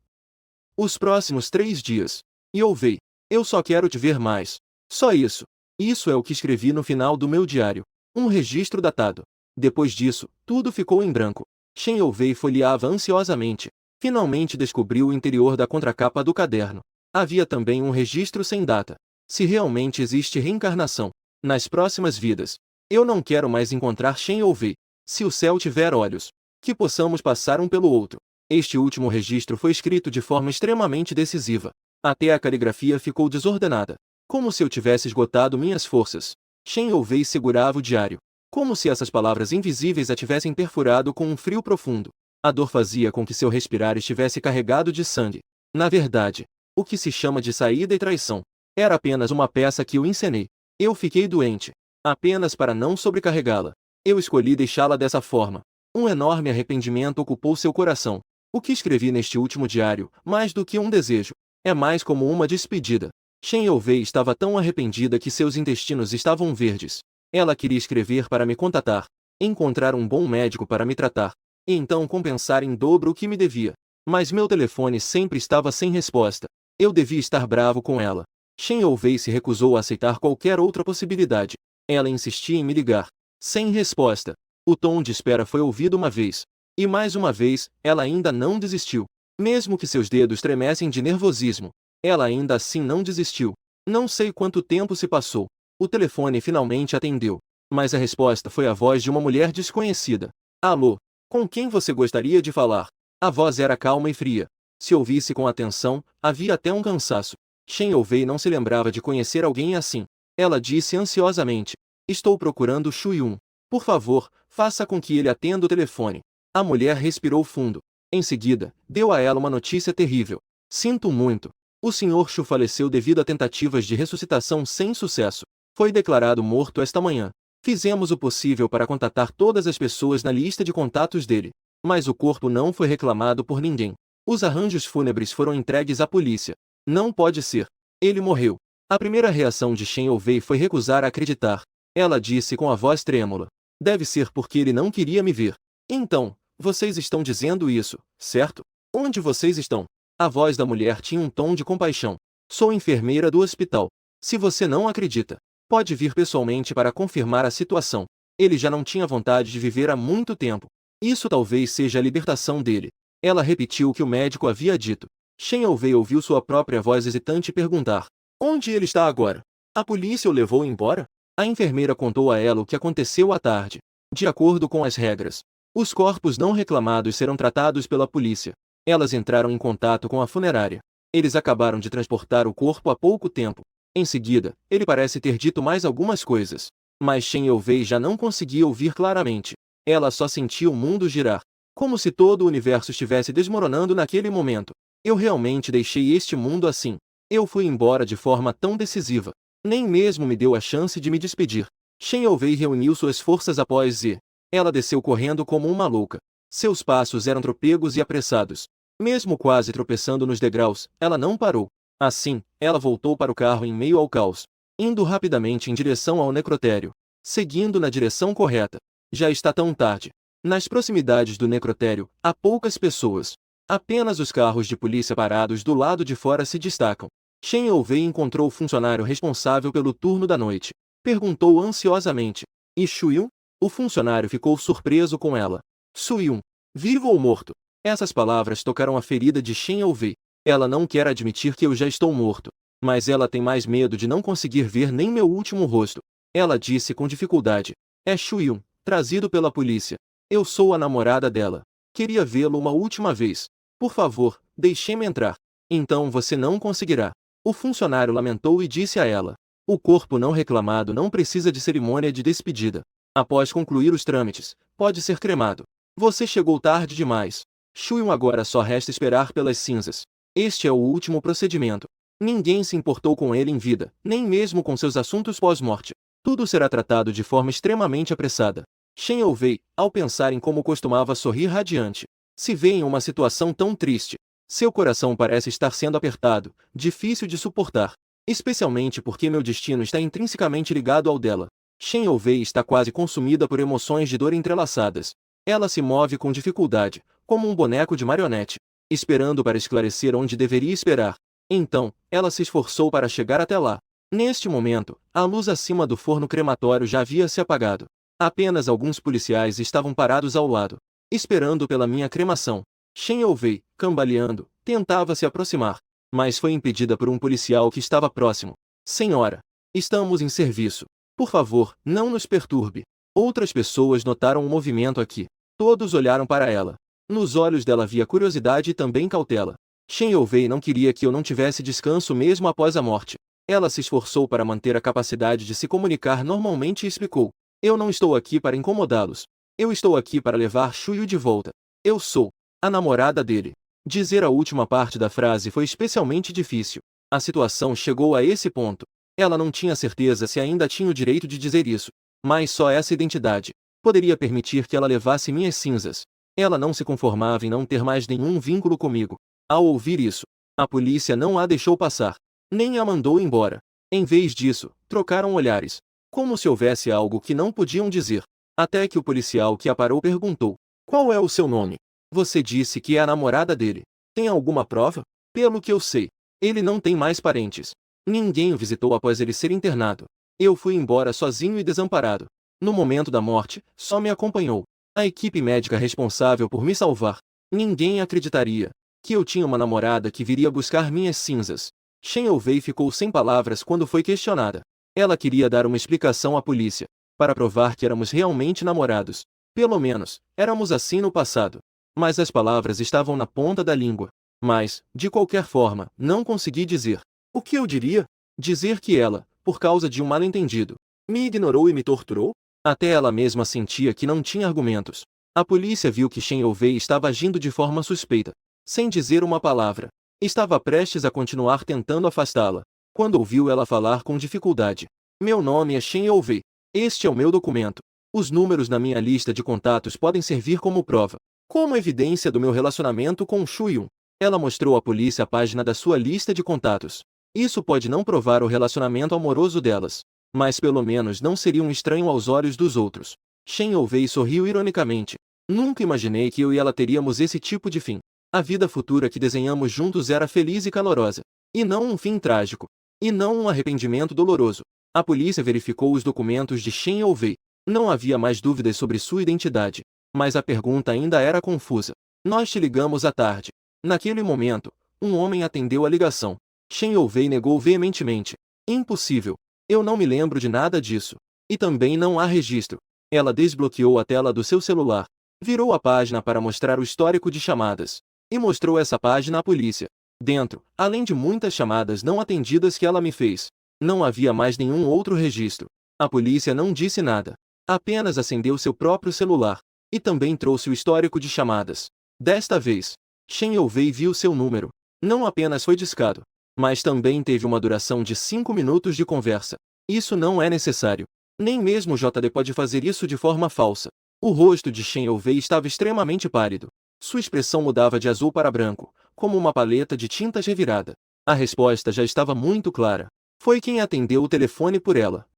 A: Os próximos 3 dias. Youwei. Eu só quero te ver mais. Só isso. Isso é o que escrevi no final do meu diário. Um registro datado. Depois disso, tudo ficou em branco. Shen Youwei folheava ansiosamente. Finalmente descobriu o interior da contracapa do caderno. Havia também um registro sem data. Se realmente existe reencarnação nas próximas vidas, eu não quero mais encontrar Shen Youwei. Se o céu tiver olhos, que possamos passar um pelo outro. Este último registro foi escrito de forma extremamente decisiva. Até a caligrafia ficou desordenada. Como se eu tivesse esgotado minhas forças. Shen Youwei segurava o diário. Como se essas palavras invisíveis a tivessem perfurado com um frio profundo. A dor fazia com que seu respirar estivesse carregado de sangue. Na verdade, o que se chama de saída e traição era apenas uma peça que eu encenei. Eu fiquei doente, apenas para não sobrecarregá-la. Eu escolhi deixá-la dessa forma. Um enorme arrependimento ocupou seu coração. O que escrevi neste último diário, mais do que um desejo, é mais como uma despedida. Shen Youwei estava tão arrependida que seus intestinos estavam verdes. Ela queria escrever para me contatar, encontrar um bom médico para me tratar, e então compensar em dobro o que me devia. Mas meu telefone sempre estava sem resposta. Eu devia estar bravo com ela. Shen Youwei se recusou a aceitar qualquer outra possibilidade. Ela insistia em me ligar. Sem resposta. O tom de espera foi ouvido uma vez. E mais uma vez, ela ainda não desistiu. Mesmo que seus dedos tremessem de nervosismo, ela ainda assim não desistiu. Não sei quanto tempo se passou. O telefone finalmente atendeu. Mas a resposta foi a voz de uma mulher desconhecida. Alô? Com quem você gostaria de falar? A voz era calma e fria. Se ouvisse com atenção, havia até um cansaço. Shen Youwei não se lembrava de conhecer alguém assim. Ela disse ansiosamente. Estou procurando Shu Yun. Por favor, faça com que ele atenda o telefone. A mulher respirou fundo. Em seguida, deu a ela uma notícia terrível. Sinto muito. O Sr. Shu faleceu devido a tentativas de ressuscitação sem sucesso. Foi declarado morto esta manhã. Fizemos o possível para contatar todas as pessoas na lista de contatos dele. Mas o corpo não foi reclamado por ninguém. Os arranjos fúnebres foram entregues à polícia. Não pode ser. Ele morreu. A primeira reação de Shen Youwei foi recusar acreditar. Ela disse com a voz trêmula. Deve ser porque ele não queria me ver. Então, vocês estão dizendo isso, certo? Onde vocês estão? A voz da mulher tinha um tom de compaixão. Sou enfermeira do hospital. Se você não acredita, pode vir pessoalmente para confirmar a situação. Ele já não tinha vontade de viver há muito tempo. Isso talvez seja a libertação dele. Ela repetiu o que o médico havia dito. Shen Yongwei ouviu sua própria voz hesitante perguntar: onde ele está agora? A polícia o levou embora? A enfermeira contou a ela o que aconteceu à tarde. De acordo com as regras, os corpos não reclamados serão tratados pela polícia. Elas entraram em contato com a funerária. Eles acabaram de transportar o corpo há pouco tempo. Em seguida, ele parece ter dito mais algumas coisas. Mas Shen Yongwei já não conseguia ouvir claramente. Ela só sentia o mundo girar. Como se todo o universo estivesse desmoronando naquele momento. Eu realmente deixei este mundo assim. Eu fui embora de forma tão decisiva. Nem mesmo me deu a chance de me despedir. Shen Yongwei reuniu suas forças após e ela desceu correndo como uma louca. Seus passos eram trôpegos e apressados. Mesmo quase tropeçando nos degraus, ela não parou. Assim, ela voltou para o carro em meio ao caos, indo rapidamente em direção ao necrotério, seguindo na direção correta. Já está tão tarde. Nas proximidades do necrotério, há poucas pessoas. Apenas os carros de polícia parados do lado de fora se destacam. Shen Yongwei encontrou o funcionário responsável pelo turno da noite. Perguntou ansiosamente: e Shu-yun? O funcionário ficou surpreso com ela. Shu-yun, vivo ou morto? Essas palavras tocaram a ferida de Shen Yongwei. Ela não quer admitir que eu já estou morto. Mas ela tem mais medo de não conseguir ver nem meu último rosto. Ela disse com dificuldade: é Shu-yun, trazido pela polícia. Eu sou a namorada dela. Queria vê-lo uma última vez. Por favor, deixe-me entrar. Então você não conseguirá. O funcionário lamentou e disse a ela: o corpo não reclamado não precisa de cerimônia de despedida. Após concluir os trâmites, pode ser cremado. Você chegou tarde demais. Shu-yun agora só resta esperar pelas cinzas. Este é o último procedimento. Ninguém se importou com ele em vida, nem mesmo com seus assuntos pós-morte. Tudo será tratado de forma extremamente apressada. Shen Yongwei, ao pensar em como costumava sorrir radiante, se vê em uma situação tão triste. Seu coração parece estar sendo apertado, difícil de suportar. Especialmente porque meu destino está intrinsecamente ligado ao dela. Shen Yongwei está quase consumida por emoções de dor entrelaçadas. Ela se move com dificuldade, como um boneco de marionete, esperando para esclarecer onde deveria esperar. Então, ela se esforçou para chegar até lá. Neste momento, a luz acima do forno crematório já havia se apagado. Apenas alguns policiais estavam parados ao lado, esperando pela minha cremação. Shen Yongwei, cambaleando, tentava se aproximar, mas foi impedida por um policial que estava próximo. Senhora, estamos em serviço. Por favor, não nos perturbe. Outras pessoas notaram o movimento aqui. Todos olharam para ela. Nos olhos dela havia curiosidade e também cautela. Shen Yongwei não queria que eu não tivesse descanso mesmo após a morte. Ela se esforçou para manter a capacidade de se comunicar normalmente e explicou: eu não estou aqui para incomodá-los. Eu estou aqui para levar Shu-yun de volta. Eu sou a namorada dele. Dizer a última parte da frase foi especialmente difícil. A situação chegou a esse ponto. Ela não tinha certeza se ainda tinha o direito de dizer isso. Mas só essa identidade poderia permitir que ela levasse minhas cinzas. Ela não se conformava em não ter mais nenhum vínculo comigo. Ao ouvir isso, a polícia não a deixou passar, nem a mandou embora. Em vez disso, trocaram olhares, como se houvesse algo que não podiam dizer. Até que o policial que a parou perguntou: qual é o seu nome? Você disse que é a namorada dele. Tem alguma prova? Pelo que eu sei, ele não tem mais parentes. Ninguém o visitou após ele ser internado. Eu fui embora sozinho e desamparado. No momento da morte, só me acompanhou a equipe médica responsável por me salvar. Ninguém acreditaria que eu tinha uma namorada que viria buscar minhas cinzas. Shen Yongwei ficou sem palavras quando foi questionada. Ela queria dar uma explicação à polícia, para provar que éramos realmente namorados. Pelo menos, éramos assim no passado. Mas as palavras estavam na ponta da língua. Mas, de qualquer forma, não consegui dizer. O que eu diria? Dizer que ela, por causa de um mal-entendido, me ignorou e me torturou? Até ela mesma sentia que não tinha argumentos. A polícia viu que Shen Yongwei estava agindo de forma suspeita. Sem dizer uma palavra, estava prestes a continuar tentando afastá-la, quando ouviu ela falar com dificuldade. Meu nome é Shen Yongwei. Este é o meu documento. Os números na minha lista de contatos podem servir como prova, como evidência do meu relacionamento com Shu-yun. Ela mostrou à polícia a página da sua lista de contatos. Isso pode não provar o relacionamento amoroso delas, mas pelo menos não seria um estranho aos olhos dos outros. Shen Yongwei sorriu ironicamente. Nunca imaginei que eu e ela teríamos esse tipo de fim. A vida futura que desenhamos juntos era feliz e calorosa. E não um fim trágico. E não um arrependimento doloroso. A polícia verificou os documentos de Shen Yongwei. Não havia mais dúvidas sobre sua identidade, mas a pergunta ainda era confusa. Nós te ligamos à tarde. Naquele momento, um homem atendeu a ligação. Shen Youvei negou veementemente. Impossível. Eu não me lembro de nada disso. E também não há registro. Ela desbloqueou a tela do seu celular, virou a página para mostrar o histórico de chamadas, e mostrou essa página à polícia. Dentro, além de muitas chamadas não atendidas que ela me fez, não havia mais nenhum outro registro. A polícia não disse nada. Apenas acendeu seu próprio celular, e também trouxe o histórico de chamadas. Desta vez, Shen Youvei viu seu número. Não apenas foi discado, mas também teve uma duração de 5 minutos de conversa. Isso não é necessário. Nem mesmo o JD pode fazer isso de forma falsa. O rosto de Shen Youvei estava extremamente pálido. Sua expressão mudava de azul para branco, como uma paleta de tintas revirada. A resposta já estava muito clara. Foi quem atendeu o telefone por ela.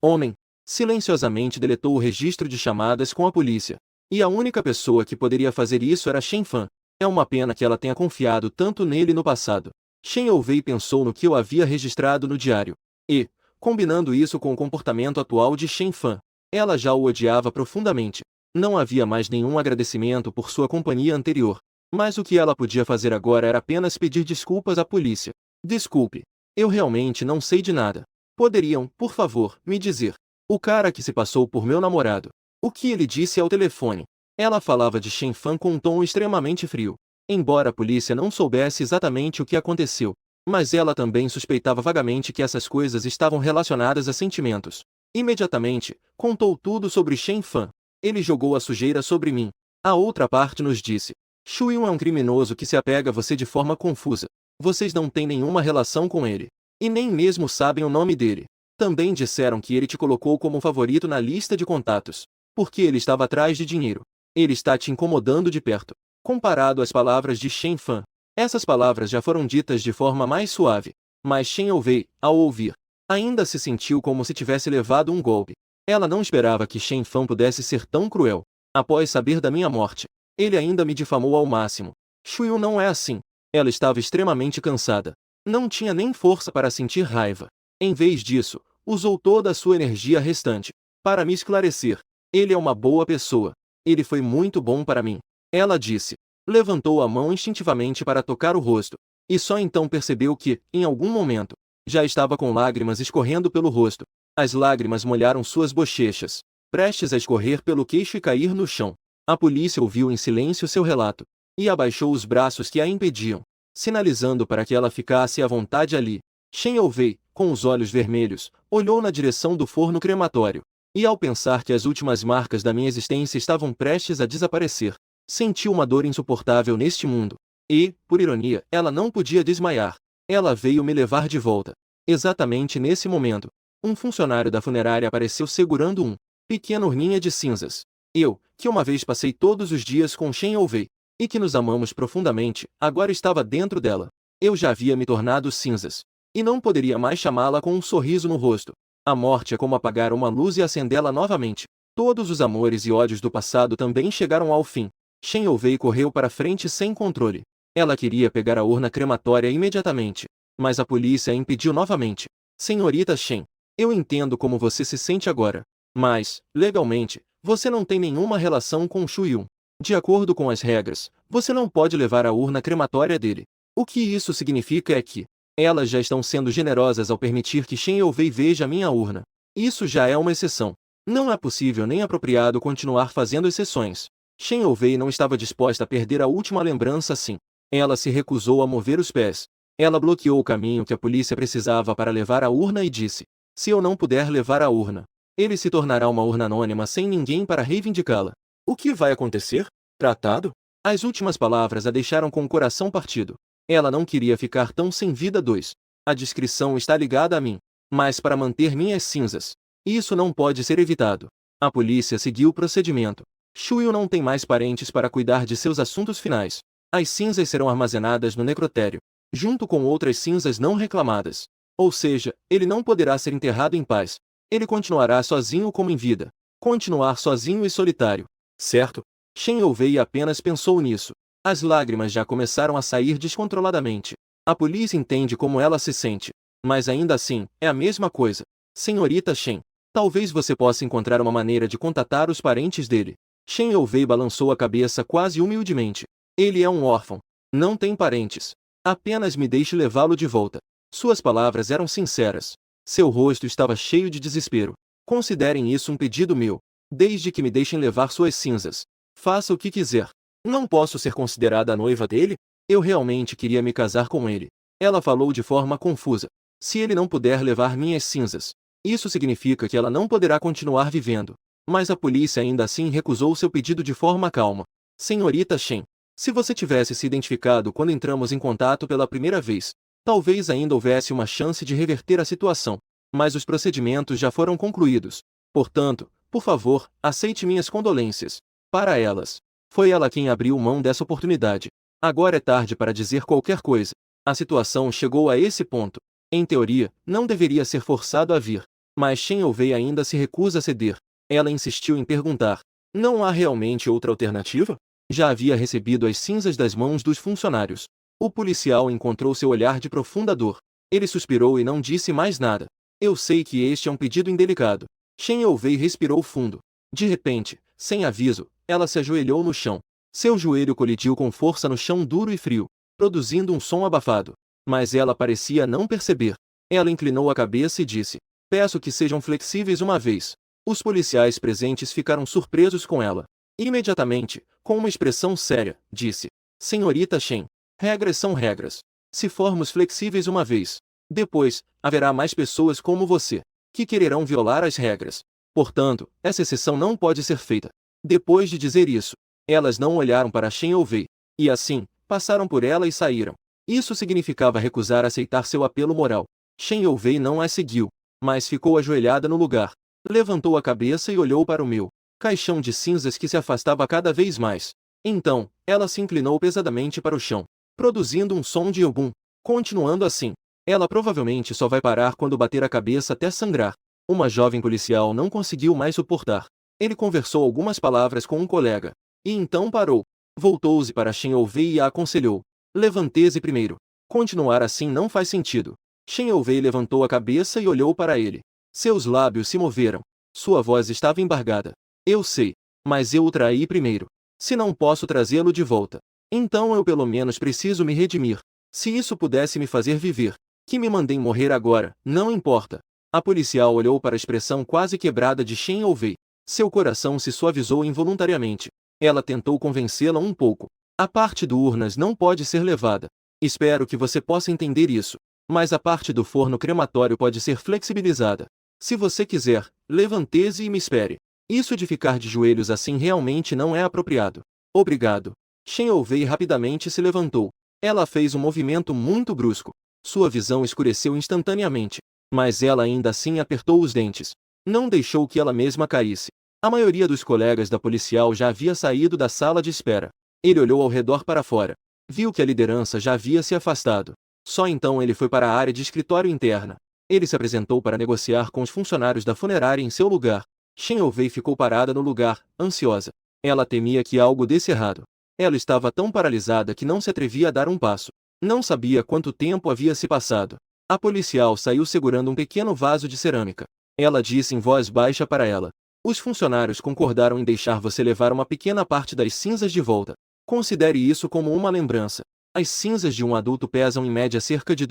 A: Homem, silenciosamente deletou o registro de chamadas com a polícia. E a única pessoa que poderia fazer isso era Shen Fan. É uma pena que ela tenha confiado tanto nele no passado. Shen Youvei pensou no que eu havia registrado no diário. E, combinando isso com o comportamento atual de Shen Fan, ela já o odiava profundamente. Não havia mais nenhum agradecimento por sua companhia anterior. Mas o que ela podia fazer agora era apenas pedir desculpas à polícia. Desculpe. Eu realmente não sei de nada. Poderiam, por favor, me dizer. O cara que se passou por meu namorado. O que ele disse ao telefone? Ela falava de Shen Fan com um tom extremamente frio. Embora a polícia não soubesse exatamente o que aconteceu, mas ela também suspeitava vagamente que essas coisas estavam relacionadas a sentimentos. Imediatamente, contou tudo sobre Shen Fan. Ele jogou a sujeira sobre mim. A outra parte nos disse: Shuiun é um criminoso que se apega a você de forma confusa. Vocês não têm nenhuma relação com ele. E nem mesmo sabem o nome dele. Também disseram que ele te colocou como favorito na lista de contatos, porque ele estava atrás de dinheiro. Ele está te incomodando de perto. Comparado às palavras de Shen Fan, essas palavras já foram ditas de forma mais suave. Mas Shen Youvei, ao ouvir, ainda se sentiu como se tivesse levado um golpe. Ela não esperava que Shen Fan pudesse ser tão cruel. Após saber da minha morte, ele ainda me difamou ao máximo. Shuiun não é assim. Ela estava extremamente cansada. Não tinha nem força para sentir raiva. Em vez disso, usou toda a sua energia restante para me esclarecer. Ele é uma boa pessoa. Ele foi muito bom para mim. Ela disse. Levantou a mão instintivamente para tocar o rosto. E só então percebeu que, em algum momento, já estava com lágrimas escorrendo pelo rosto. As lágrimas molharam suas bochechas, prestes a escorrer pelo queixo e cair no chão. A polícia ouviu em silêncio seu relato, e abaixou os braços que a impediam, sinalizando para que ela ficasse à vontade ali. Shen Youvei, com os olhos vermelhos, olhou na direção do forno crematório, e ao pensar que as últimas marcas da minha existência estavam prestes a desaparecer, sentiu uma dor insuportável neste mundo. E, por ironia, ela não podia desmaiar. Ela veio me levar de volta. Exatamente nesse momento, um funcionário da funerária apareceu segurando um pequena urninha de cinzas. Eu, que uma vez passei todos os dias com Shen Youvei, e que nos amamos profundamente, agora estava dentro dela. Eu já havia me tornado cinzas, e não poderia mais chamá-la com um sorriso no rosto. A morte é como apagar uma luz e acendê-la novamente. Todos os amores e ódios do passado também chegaram ao fim. Shen Youvei correu para frente sem controle. Ela queria pegar a urna crematória imediatamente, mas a polícia a impediu novamente. Senhorita Shen, eu entendo como você se sente agora, mas, legalmente, você não tem nenhuma relação com Shuiun. De acordo com as regras, você não pode levar a urna crematória dele. O que isso significa é que elas já estão sendo generosas ao permitir que Shen Youvei veja minha urna. Isso já é uma exceção. Não é possível nem apropriado continuar fazendo exceções. Shen Youvei não estava disposta a perder a última lembrança assim. Ela se recusou a mover os pés. Ela bloqueou o caminho que a polícia precisava para levar a urna e disse: se eu não puder levar a urna, ele se tornará uma urna anônima sem ninguém para reivindicá-la. O que vai acontecer? Tratado? As últimas palavras a deixaram com o coração partido. Ela não queria ficar tão sem vida. 2. A descrição está ligada a mim. Mas para manter minhas cinzas, isso não pode ser evitado. A polícia seguiu o procedimento. Shuiun não tem mais parentes para cuidar de seus assuntos finais. As cinzas serão armazenadas no necrotério, junto com outras cinzas não reclamadas. Ou seja, ele não poderá ser enterrado em paz. Ele continuará sozinho como em vida. Continuar sozinho e solitário. Certo? Shen Youvei apenas pensou nisso. As lágrimas já começaram a sair descontroladamente. A polícia entende como ela se sente. Mas ainda assim, é a mesma coisa. Senhorita Shen, Talvez você possa encontrar uma maneira de contatar os parentes dele. Shen Youvei balançou a cabeça quase humildemente. Ele é um órfão. Não tem parentes. Apenas me deixe levá-lo de volta. Suas palavras eram sinceras. Seu rosto estava cheio de desespero. Considerem isso um pedido meu. Desde que me deixem levar suas cinzas. Faça o que quiser. Não posso ser considerada a noiva dele? Eu realmente queria me casar com ele. Ela falou de forma confusa. Se ele não puder levar minhas cinzas, isso significa que ela não poderá continuar vivendo. Mas a polícia ainda assim recusou seu pedido de forma calma. Senhorita Shen, se você tivesse se identificado quando entramos em contato pela primeira vez, talvez ainda houvesse uma chance de reverter a situação. Mas os procedimentos já foram concluídos. Portanto, por favor, aceite minhas condolências. Para elas. Foi ela quem abriu mão dessa oportunidade. Agora é tarde para dizer qualquer coisa. A situação chegou a esse ponto. Em teoria, não deveria ser forçado a vir. Mas Shen Youvei ainda se recusa a ceder. Ela insistiu em perguntar. Não há realmente outra alternativa? Já havia recebido as cinzas das mãos dos funcionários. O policial encontrou seu olhar de profunda dor. Ele suspirou e não disse mais nada. Eu sei que este é um pedido indelicado. Shen Youvei respirou fundo. De repente, sem aviso, ela se ajoelhou no chão. Seu joelho colidiu com força no chão duro e frio, produzindo um som abafado. Mas ela parecia não perceber. Ela inclinou a cabeça e disse: Peço que sejam flexíveis uma vez. Os policiais presentes ficaram surpresos com ela. Imediatamente, com uma expressão séria, disse: Senhorita Shen, regras são regras. Se formos flexíveis uma vez, depois, haverá mais pessoas como você, que quererão violar as regras. Portanto, essa exceção não pode ser feita. Depois de dizer isso, elas não olharam para Shen Youvei. E assim, passaram por ela e saíram. Isso significava recusar aceitar seu apelo moral. Shen Youvei não a seguiu, mas ficou ajoelhada no lugar. Levantou a cabeça e olhou para o meu caixão de cinzas que se afastava cada vez mais. Então, ela se inclinou pesadamente para o chão, produzindo um som de ogum. Continuando assim, ela provavelmente só vai parar quando bater a cabeça até sangrar. Uma jovem policial não conseguiu mais suportar. Ele conversou algumas palavras com um colega. E então parou. Voltou-se para Shen Youvei e a aconselhou. Levante-se primeiro. Continuar assim não faz sentido. Shen Youvei levantou a cabeça e olhou para ele. Seus lábios se moveram. Sua voz estava embargada. Eu sei, mas eu o traí primeiro. Se não posso trazê-lo de volta, então eu pelo menos preciso me redimir. Se isso pudesse me fazer viver, que me mandem morrer agora, não importa. A policial olhou para a expressão quase quebrada de Shen Youvei. Seu coração se suavizou involuntariamente. Ela tentou convencê-la um pouco. A parte do urnas não pode ser levada. Espero que você possa entender isso. Mas a parte do forno crematório pode ser flexibilizada. Se você quiser, levante-se e me espere. Isso de ficar de joelhos assim realmente não é apropriado. Obrigado. Shen Youvei rapidamente se levantou. Ela fez um movimento muito brusco. Sua visão escureceu instantaneamente. Mas ela ainda assim apertou os dentes. Não deixou que ela mesma caísse. A maioria dos colegas da policial já havia saído da sala de espera. Ele olhou ao redor para fora. Viu que a liderança já havia se afastado. Só então ele foi para a área de escritório interna. Ele se apresentou para negociar com os funcionários da funerária em seu lugar. Shen Youvei ficou parada no lugar, ansiosa. Ela temia que algo desse errado. Ela estava tão paralisada que não se atrevia a dar um passo. Não sabia quanto tempo havia se passado. A policial saiu segurando um pequeno vaso de cerâmica. Ela disse em voz baixa para ela: Os funcionários concordaram em deixar você levar uma pequena parte das cinzas de volta. Considere isso como uma lembrança. As cinzas de um adulto pesam em média cerca de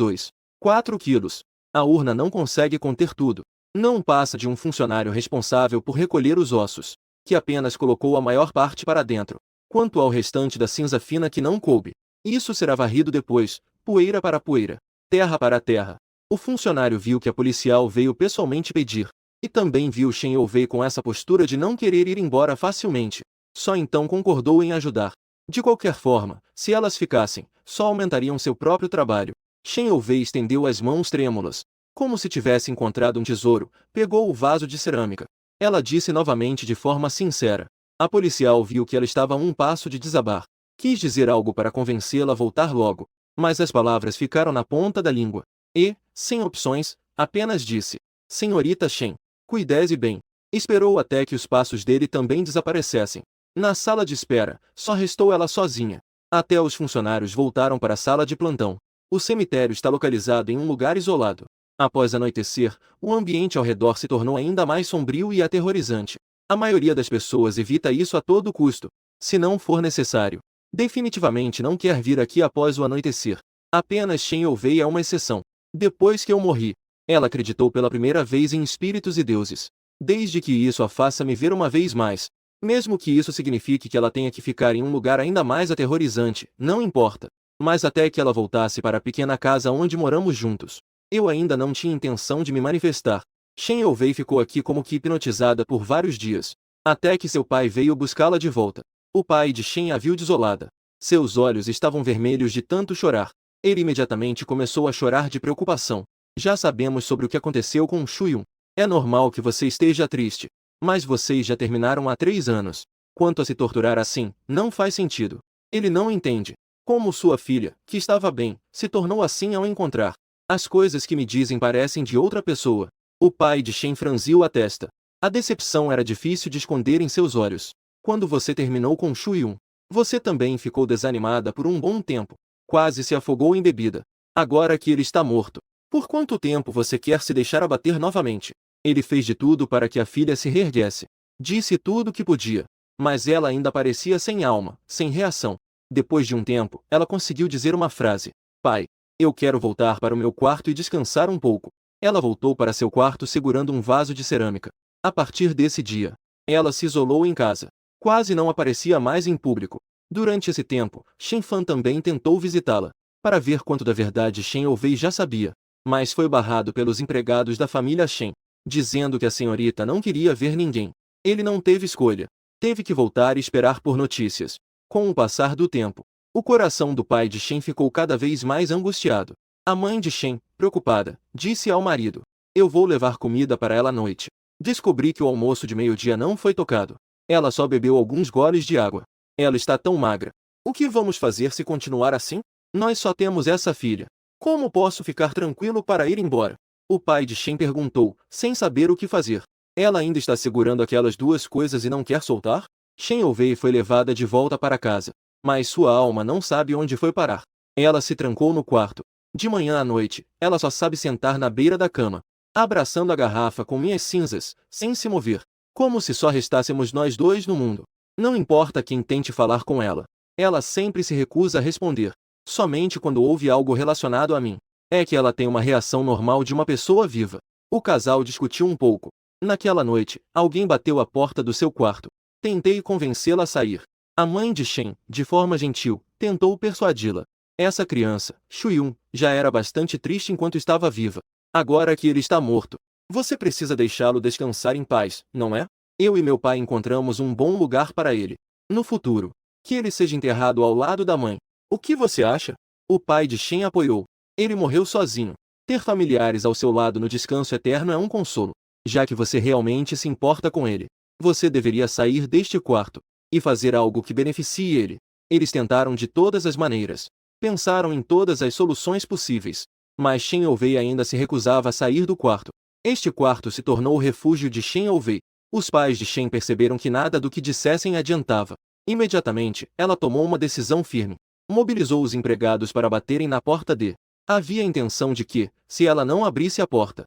A: 4 quilos. A urna não consegue conter tudo. Não passa de um funcionário responsável por recolher os ossos, que apenas colocou a maior parte para dentro. Quanto ao restante da cinza fina que não coube, isso será varrido depois, poeira para poeira, terra para terra. O funcionário viu que a policial veio pessoalmente pedir, e também viu Shen Youvei com essa postura de não querer ir embora facilmente. Só então concordou em ajudar. De qualquer forma, se elas ficassem, só aumentariam seu próprio trabalho. Shen Youvei estendeu as mãos trêmulas. Como se tivesse encontrado um tesouro, pegou o vaso de cerâmica. Ela disse novamente de forma sincera. A policial viu que ela estava a um passo de desabar. Quis dizer algo para convencê-la a voltar logo, mas as palavras ficaram na ponta da língua. E, sem opções, apenas disse: Senhorita Shen, cuide bem. Esperou até que os passos dele também desaparecessem. Na sala de espera, só restou ela sozinha. Até os funcionários voltaram para a sala de plantão. O cemitério está localizado em um lugar isolado. Após anoitecer, o ambiente ao redor se tornou ainda mais sombrio e aterrorizante. A maioria das pessoas evita isso a todo custo, se não for necessário. Definitivamente não quer vir aqui após o anoitecer. Apenas Shen Youvei é uma exceção. Depois que eu morri, ela acreditou pela primeira vez em espíritos e deuses. Desde que isso a faça me ver uma vez mais, mesmo que isso signifique que ela tenha que ficar em um lugar ainda mais aterrorizante, não importa. Mas até que ela voltasse para a pequena casa onde moramos juntos, eu ainda não tinha intenção de me manifestar. Shen Youvei ficou aqui como que hipnotizada por vários dias, até que seu pai veio buscá-la de volta. O pai de Shen a viu desolada. Seus olhos estavam vermelhos de tanto chorar. Ele imediatamente começou a chorar de preocupação. Já sabemos sobre o que aconteceu com Shuyun. É normal que você esteja triste. Mas vocês já terminaram há 3 anos. Quanto a se torturar assim, não faz sentido. Ele não entende. Como sua filha, que estava bem, se tornou assim ao encontrar. As coisas que me dizem parecem de outra pessoa. O pai de Shen franziu a testa. A decepção era difícil de esconder em seus olhos. Quando você terminou com Shuyun, você também ficou desanimada por um bom tempo. Quase se afogou em bebida. Agora que ele está morto, por quanto tempo você quer se deixar abater novamente? Ele fez de tudo para que a filha se reerguesse. Disse tudo o que podia. Mas ela ainda parecia sem alma, sem reação. Depois de um tempo, ela conseguiu dizer uma frase. Pai, eu quero voltar para o meu quarto e descansar um pouco. Ela voltou para seu quarto segurando um vaso de cerâmica. A partir desse dia, ela se isolou em casa. Quase não aparecia mais em público. Durante esse tempo, Shen Fan também tentou visitá-la, para ver quanto da verdade Shen Youvei já sabia. Mas foi barrado pelos empregados da família Shen, dizendo que a senhorita não queria ver ninguém. Ele não teve escolha. Teve que voltar e esperar por notícias. Com o passar do tempo, o coração do pai de Shen ficou cada vez mais angustiado. A mãe de Shen, preocupada, disse ao marido: eu vou levar comida para ela à noite. Descobri que o almoço de meio-dia não foi tocado. Ela só bebeu alguns goles de água. Ela está tão magra. O que vamos fazer se continuar assim? Nós só temos essa filha. Como posso ficar tranquilo para ir embora? O pai de Shen perguntou, sem saber o que fazer. Ela ainda está segurando aquelas 2 coisas e não quer soltar? Shen Youvei foi levada de volta para casa. Mas sua alma não sabe onde foi parar. Ela se trancou no quarto. De manhã à noite, ela só sabe sentar na beira da cama, abraçando a garrafa com minhas cinzas, sem se mover. Como se só restássemos nós 2 no mundo. Não importa quem tente falar com ela. Ela sempre se recusa a responder. Somente quando ouve algo relacionado a mim. É que ela tem uma reação normal de uma pessoa viva. O casal discutiu um pouco. Naquela noite, alguém bateu à porta do seu quarto. Tentei convencê-la a sair. A mãe de Shen, de forma gentil, tentou persuadi-la. Essa criança, Shuyun, já era bastante triste enquanto estava viva. Agora que ele está morto, você precisa deixá-lo descansar em paz, não é? Eu e meu pai encontramos um bom lugar para ele. No futuro, que ele seja enterrado ao lado da mãe. O que você acha? O pai de Shen apoiou. Ele morreu sozinho. Ter familiares ao seu lado no descanso eterno é um consolo. Já que você realmente se importa com ele, você deveria sair deste quarto e fazer algo que beneficie ele. Eles tentaram de todas as maneiras. Pensaram em todas as soluções possíveis. Mas Shen Youvei ainda se recusava a sair do quarto. Este quarto se tornou o refúgio de Shen Youvei. Os pais de Shen perceberam que nada do que dissessem adiantava. Imediatamente, ela tomou uma decisão firme. Mobilizou os empregados para baterem na porta de. Havia a intenção de que, se ela não abrisse a porta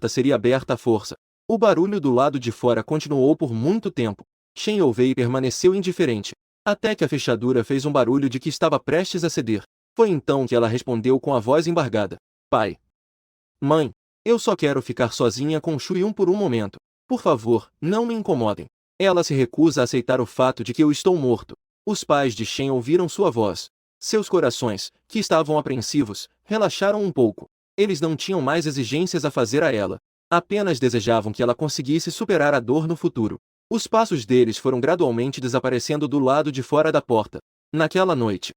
A: seria aberta à força. O barulho do lado de fora continuou por muito tempo. Shen Youvei permaneceu indiferente, até que a fechadura fez um barulho de que estava prestes a ceder. Foi então que ela respondeu com a voz embargada. Pai. Mãe. Eu só quero ficar sozinha com Shuyun por um momento. Por favor, não me incomodem. Ela se recusa a aceitar o fato de que eu estou morto. Os pais de Shen ouviram sua voz. Seus corações, que estavam apreensivos, relaxaram um pouco. Eles não tinham mais exigências a fazer a ela. Apenas desejavam que ela conseguisse superar a dor no futuro. Os passos deles foram gradualmente desaparecendo do lado de fora da porta. Naquela noite,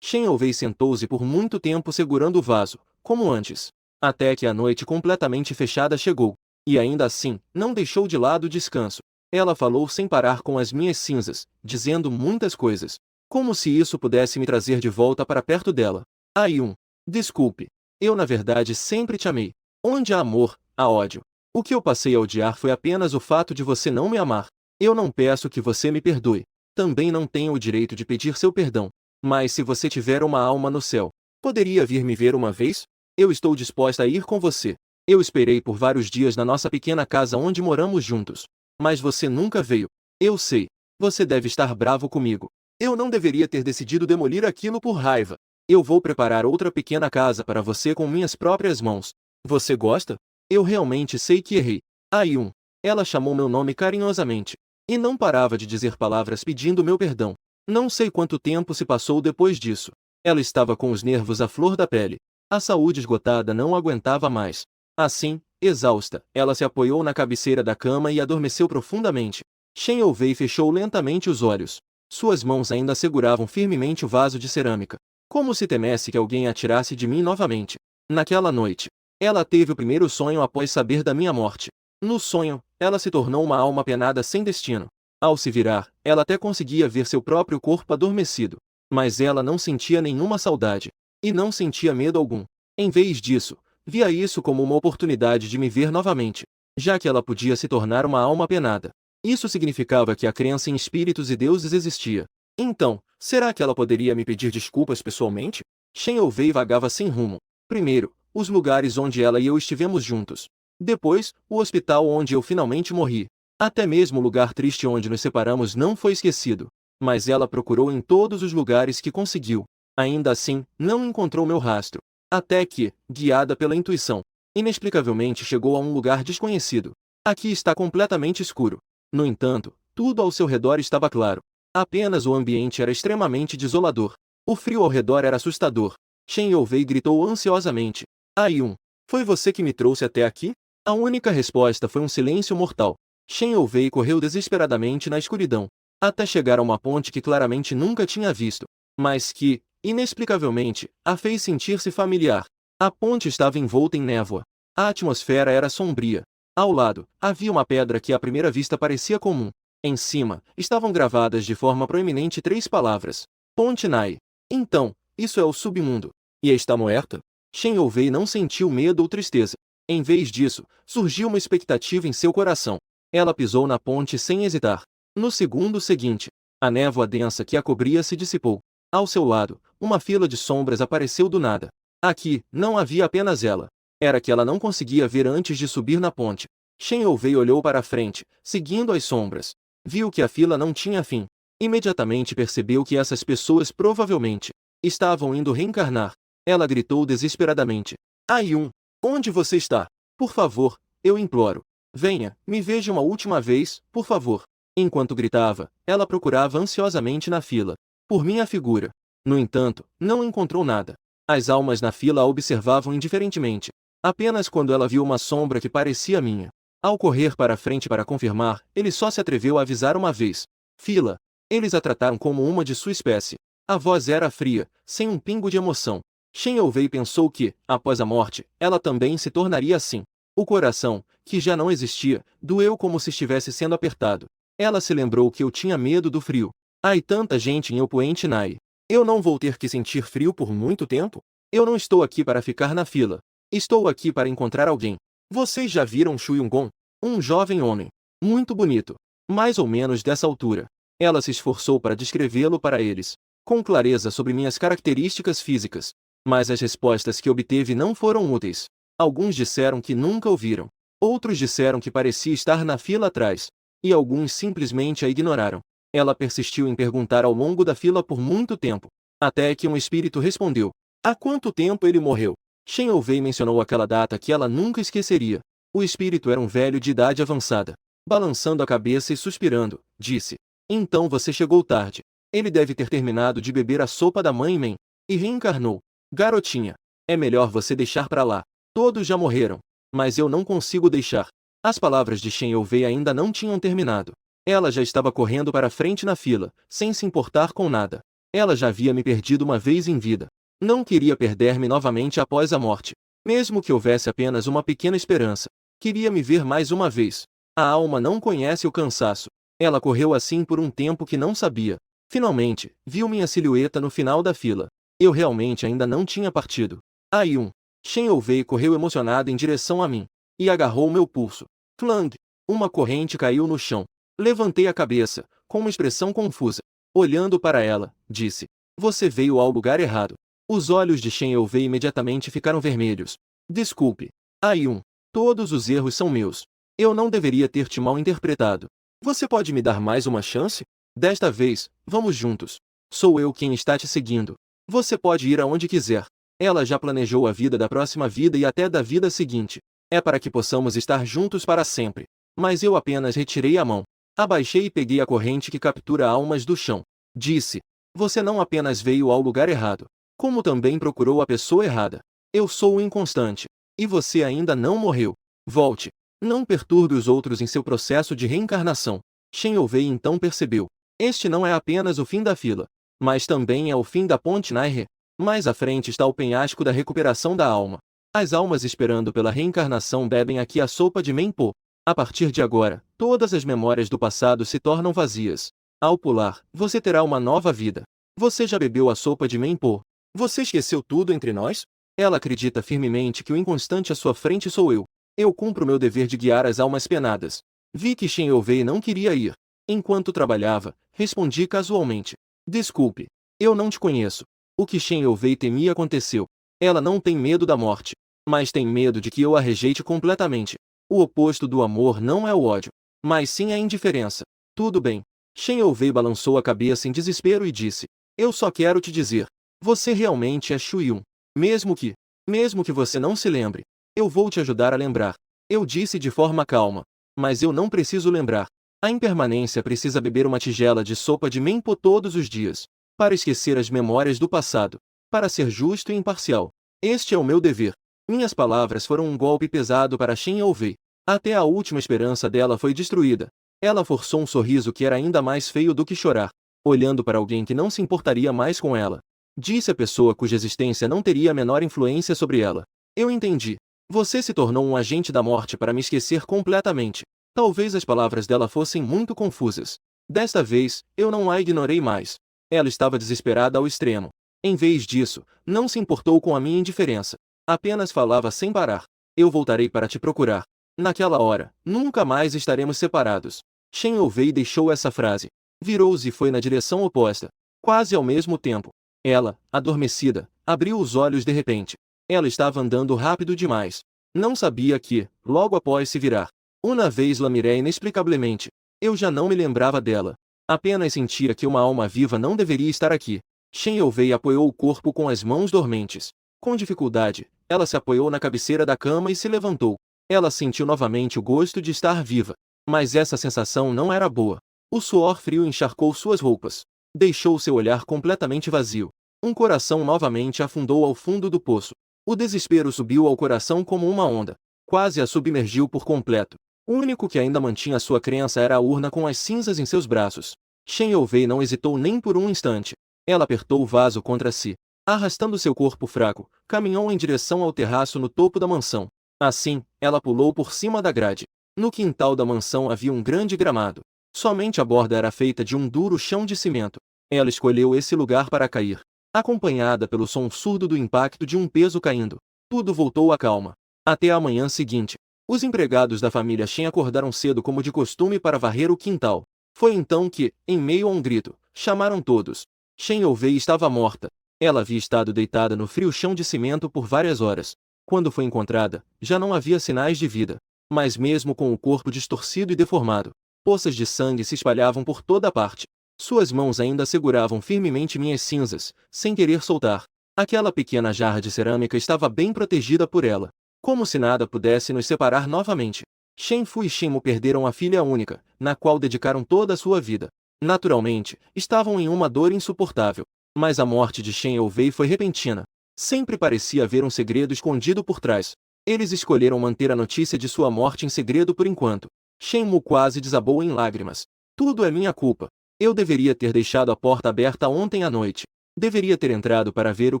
A: Shen Youvei sentou-se por muito tempo segurando o vaso, como antes. Até que a noite completamente fechada chegou. E ainda assim, não deixou de lado o descanso. Ela falou sem parar com as minhas cinzas, dizendo muitas coisas. Como se isso pudesse me trazer de volta para perto dela. Ayun. Desculpe. Eu na verdade sempre te amei. Onde há amor, há ódio. O que eu passei a odiar foi apenas o fato de você não me amar. Eu não peço que você me perdoe. Também não tenho o direito de pedir seu perdão. Mas se você tiver uma alma no céu, poderia vir me ver uma vez? Eu estou disposta a ir com você. Eu esperei por vários dias na nossa pequena casa onde moramos juntos. Mas você nunca veio. Eu sei. Você deve estar bravo comigo. Eu não deveria ter decidido demolir aquilo por raiva. Eu vou preparar outra pequena casa para você com minhas próprias mãos. Você gosta? Eu realmente sei que errei. Ayun. Ela chamou meu nome carinhosamente. E não parava de dizer palavras pedindo meu perdão. Não sei quanto tempo se passou depois disso. Ela estava com os nervos à flor da pele. A saúde esgotada não aguentava mais. Assim, exausta, ela se apoiou na cabeceira da cama e adormeceu profundamente. Shen Youvei fechou lentamente os olhos. Suas mãos ainda seguravam firmemente o vaso de cerâmica, como se temesse que alguém a tirasse de mim novamente. Naquela noite, ela teve o primeiro sonho após saber da minha morte. No sonho, ela se tornou uma alma penada sem destino. Ao se virar, ela até conseguia ver seu próprio corpo adormecido. Mas ela não sentia nenhuma saudade. E não sentia medo algum. Em vez disso, via isso como uma oportunidade de me ver novamente, já que ela podia se tornar uma alma penada. Isso significava que a crença em espíritos e deuses existia. Então, será que ela poderia me pedir desculpas pessoalmente? Shen Youvei vagava sem rumo. Primeiro, os lugares onde ela e eu estivemos juntos. Depois, o hospital onde eu finalmente morri. Até mesmo o lugar triste onde nos separamos não foi esquecido. Mas ela procurou em todos os lugares que conseguiu. Ainda assim, não encontrou meu rastro. Até que, guiada pela intuição, inexplicavelmente chegou a um lugar desconhecido. Aqui está completamente escuro. No entanto, tudo ao seu redor estava claro. Apenas o ambiente era extremamente desolador. O frio ao redor era assustador. Shen Youvei gritou ansiosamente. Ayun, foi você que me trouxe até aqui? A única resposta foi um silêncio mortal. Shen Youvei correu desesperadamente na escuridão, até chegar a uma ponte que claramente nunca tinha visto, mas que, inexplicavelmente, a fez sentir-se familiar. A ponte estava envolta em névoa. A atmosfera era sombria. Ao lado, havia uma pedra que à primeira vista parecia comum. Em cima, estavam gravadas de forma proeminente 3 palavras. Ponte Nai. Então, isso é o submundo. E está morta? Shen Youvei não sentiu medo ou tristeza. Em vez disso, surgiu uma expectativa em seu coração. Ela pisou na ponte sem hesitar. No segundo seguinte, a névoa densa que a cobria se dissipou. Ao seu lado, uma fila de sombras apareceu do nada. Aqui, não havia apenas ela. Era que ela não conseguia ver antes de subir na ponte. Shen Youvei olhou para a frente, seguindo as sombras. Viu que a fila não tinha fim. Imediatamente percebeu que essas pessoas provavelmente estavam indo reencarnar. Ela gritou desesperadamente. Ayun, onde você está? Por favor, eu imploro. Venha, me veja uma última vez, por favor. Enquanto gritava, ela procurava ansiosamente na fila por minha figura. No entanto, não encontrou nada. As almas na fila a observavam indiferentemente. Apenas quando ela viu uma sombra que parecia minha. Ao correr para a frente para confirmar, ele só se atreveu a avisar uma vez. Fila. Eles a trataram como uma de sua espécie. A voz era fria, sem um pingo de emoção. Shen Youvei pensou que, após a morte, ela também se tornaria assim. O coração, que já não existia, doeu como se estivesse sendo apertado. Ela se lembrou que eu tinha medo do frio. Há tanta gente em Opoente Nai. Eu não vou ter que sentir frio por muito tempo? Eu não estou aqui para ficar na fila. Estou aqui para encontrar alguém. Vocês já viram Shu Yungon? Um jovem homem. Muito bonito. Mais ou menos dessa altura. Ela se esforçou para descrevê-lo para eles, com clareza sobre minhas características físicas. Mas as respostas que obteve não foram úteis. Alguns disseram que nunca o viram. Outros disseram que parecia estar na fila atrás. E alguns simplesmente a ignoraram. Ela persistiu em perguntar ao longo da fila por muito tempo, até que um espírito respondeu. Há quanto tempo ele morreu? Shen Youvei mencionou aquela data que ela nunca esqueceria. O espírito era um velho de idade avançada. Balançando a cabeça e suspirando, disse. Então você chegou tarde. Ele deve ter terminado de beber a sopa da mãe Men. E reencarnou. Garotinha. É melhor você deixar pra lá. Todos já morreram. Mas eu não consigo deixar. As palavras de Shen Youvei ainda não tinham terminado. Ela já estava correndo para frente na fila, sem se importar com nada. Ela já havia me perdido uma vez em vida. Não queria perder-me novamente após a morte. Mesmo que houvesse apenas uma pequena esperança. Queria me ver mais uma vez. A alma não conhece o cansaço. Ela correu assim por um tempo que não sabia. Finalmente, viu minha silhueta no final da fila. Eu realmente ainda não tinha partido. Ayun. Shen Youvei correu emocionado em direção a mim. E agarrou meu pulso. Flang. Uma corrente caiu no chão. Levantei a cabeça, com uma expressão confusa. Olhando para ela, disse. Você veio ao lugar errado. Os olhos de Shen Youvei imediatamente ficaram vermelhos. Desculpe. Ayun. Todos os erros são meus. Eu não deveria ter te mal interpretado. Você pode me dar mais uma chance? Desta vez, vamos juntos. Sou eu quem está te seguindo. Você pode ir aonde quiser. Ela já planejou a vida da próxima vida e até da vida seguinte. É para que possamos estar juntos para sempre. Mas eu apenas retirei a mão. Abaixei e peguei a corrente que captura almas do chão. Disse: você não apenas veio ao lugar errado, como também procurou a pessoa errada. Eu sou o inconstante. E você ainda não morreu. Volte. Não perturbe os outros em seu processo de reencarnação. Shen Ouvei então percebeu. Este não é apenas o fim da fila, mas também é o fim da ponte Naire. Mais à frente está o penhasco da recuperação da alma. As almas esperando pela reencarnação bebem aqui a sopa de Menpo. A partir de agora, todas as memórias do passado se tornam vazias. Ao pular, você terá uma nova vida. Você já bebeu a sopa de Menpo? Você esqueceu tudo entre nós? Ela acredita firmemente que o inconstante à sua frente sou eu. Eu cumpro meu dever de guiar as almas penadas. Vi que Shen Ouvei não queria ir. Enquanto trabalhava, respondi casualmente: desculpe, eu não te conheço. O que Shen Ouvei temia aconteceu. Ela não tem medo da morte, mas tem medo de que eu a rejeite completamente. O oposto do amor não é o ódio, mas sim a indiferença. Tudo bem. Shen Ouvei balançou a cabeça em desespero e disse: eu só quero te dizer. Você realmente é Shu-Yun. Mesmo que você não se lembre, eu vou te ajudar a lembrar. Eu disse de forma calma. Mas eu não preciso lembrar. A impermanência precisa beber uma tigela de sopa de Menpo todos os dias, para esquecer as memórias do passado, para ser justo e imparcial. Este é o meu dever. Minhas palavras foram um golpe pesado para Shen Ouvei. Até a última esperança dela foi destruída. Ela forçou um sorriso que era ainda mais feio do que chorar, olhando para alguém que não se importaria mais com ela. Disse a pessoa cuja existência não teria a menor influência sobre ela: eu entendi. Você se tornou um agente da morte para me esquecer completamente. Talvez as palavras dela fossem muito confusas. Desta vez, eu não a ignorei mais. Ela estava desesperada ao extremo. Em vez disso, não se importou com a minha indiferença. Apenas falava sem parar: eu voltarei para te procurar. Naquela hora, nunca mais estaremos separados. Shen Ouvei deixou essa frase. Virou-se e foi na direção oposta. Quase ao mesmo tempo. Ela, adormecida, abriu os olhos de repente. Ela estava andando rápido demais. Não sabia que, logo após se virar, uma vez la mirei inexplicavelmente. Eu já não me lembrava dela. Apenas sentia que uma alma viva não deveria estar aqui. Shen Ouvei apoiou o corpo com as mãos dormentes. Com dificuldade, ela se apoiou na cabeceira da cama e se levantou. Ela sentiu novamente o gosto de estar viva. Mas essa sensação não era boa. O suor frio encharcou suas roupas. Deixou seu olhar completamente vazio. Um coração novamente afundou ao fundo do poço. O desespero subiu ao coração como uma onda. Quase a submergiu por completo. O único que ainda mantinha sua crença era a urna com as cinzas em seus braços. Shen Ouvei não hesitou nem por um instante. Ela apertou o vaso contra si. Arrastando seu corpo fraco, caminhou em direção ao terraço no topo da mansão. Assim, ela pulou por cima da grade. No quintal da mansão havia um grande gramado. Somente a borda era feita de um duro chão de cimento. Ela escolheu esse lugar para cair. Acompanhada pelo som surdo do impacto de um peso caindo, tudo voltou à calma. Até a manhã seguinte, os empregados da família Shen acordaram cedo como de costume para varrer o quintal. Foi então que, em meio a um grito, chamaram todos. Shen Ouvei estava morta. Ela havia estado deitada no frio chão de cimento por várias horas. Quando foi encontrada, já não havia sinais de vida. Mas mesmo com o corpo distorcido e deformado, poças de sangue se espalhavam por toda parte. Suas mãos ainda seguravam firmemente minhas cinzas, sem querer soltar. Aquela pequena jarra de cerâmica estava bem protegida por ela. Como se nada pudesse nos separar novamente. Shen Fu e Shen Mu perderam a filha única, na qual dedicaram toda a sua vida. Naturalmente, estavam em uma dor insuportável. Mas a morte de Shen Ouvei foi repentina. Sempre parecia haver um segredo escondido por trás. Eles escolheram manter a notícia de sua morte em segredo por enquanto. Shen Mu quase desabou em lágrimas. Tudo é minha culpa. Eu deveria ter deixado a porta aberta ontem à noite. Deveria ter entrado para ver o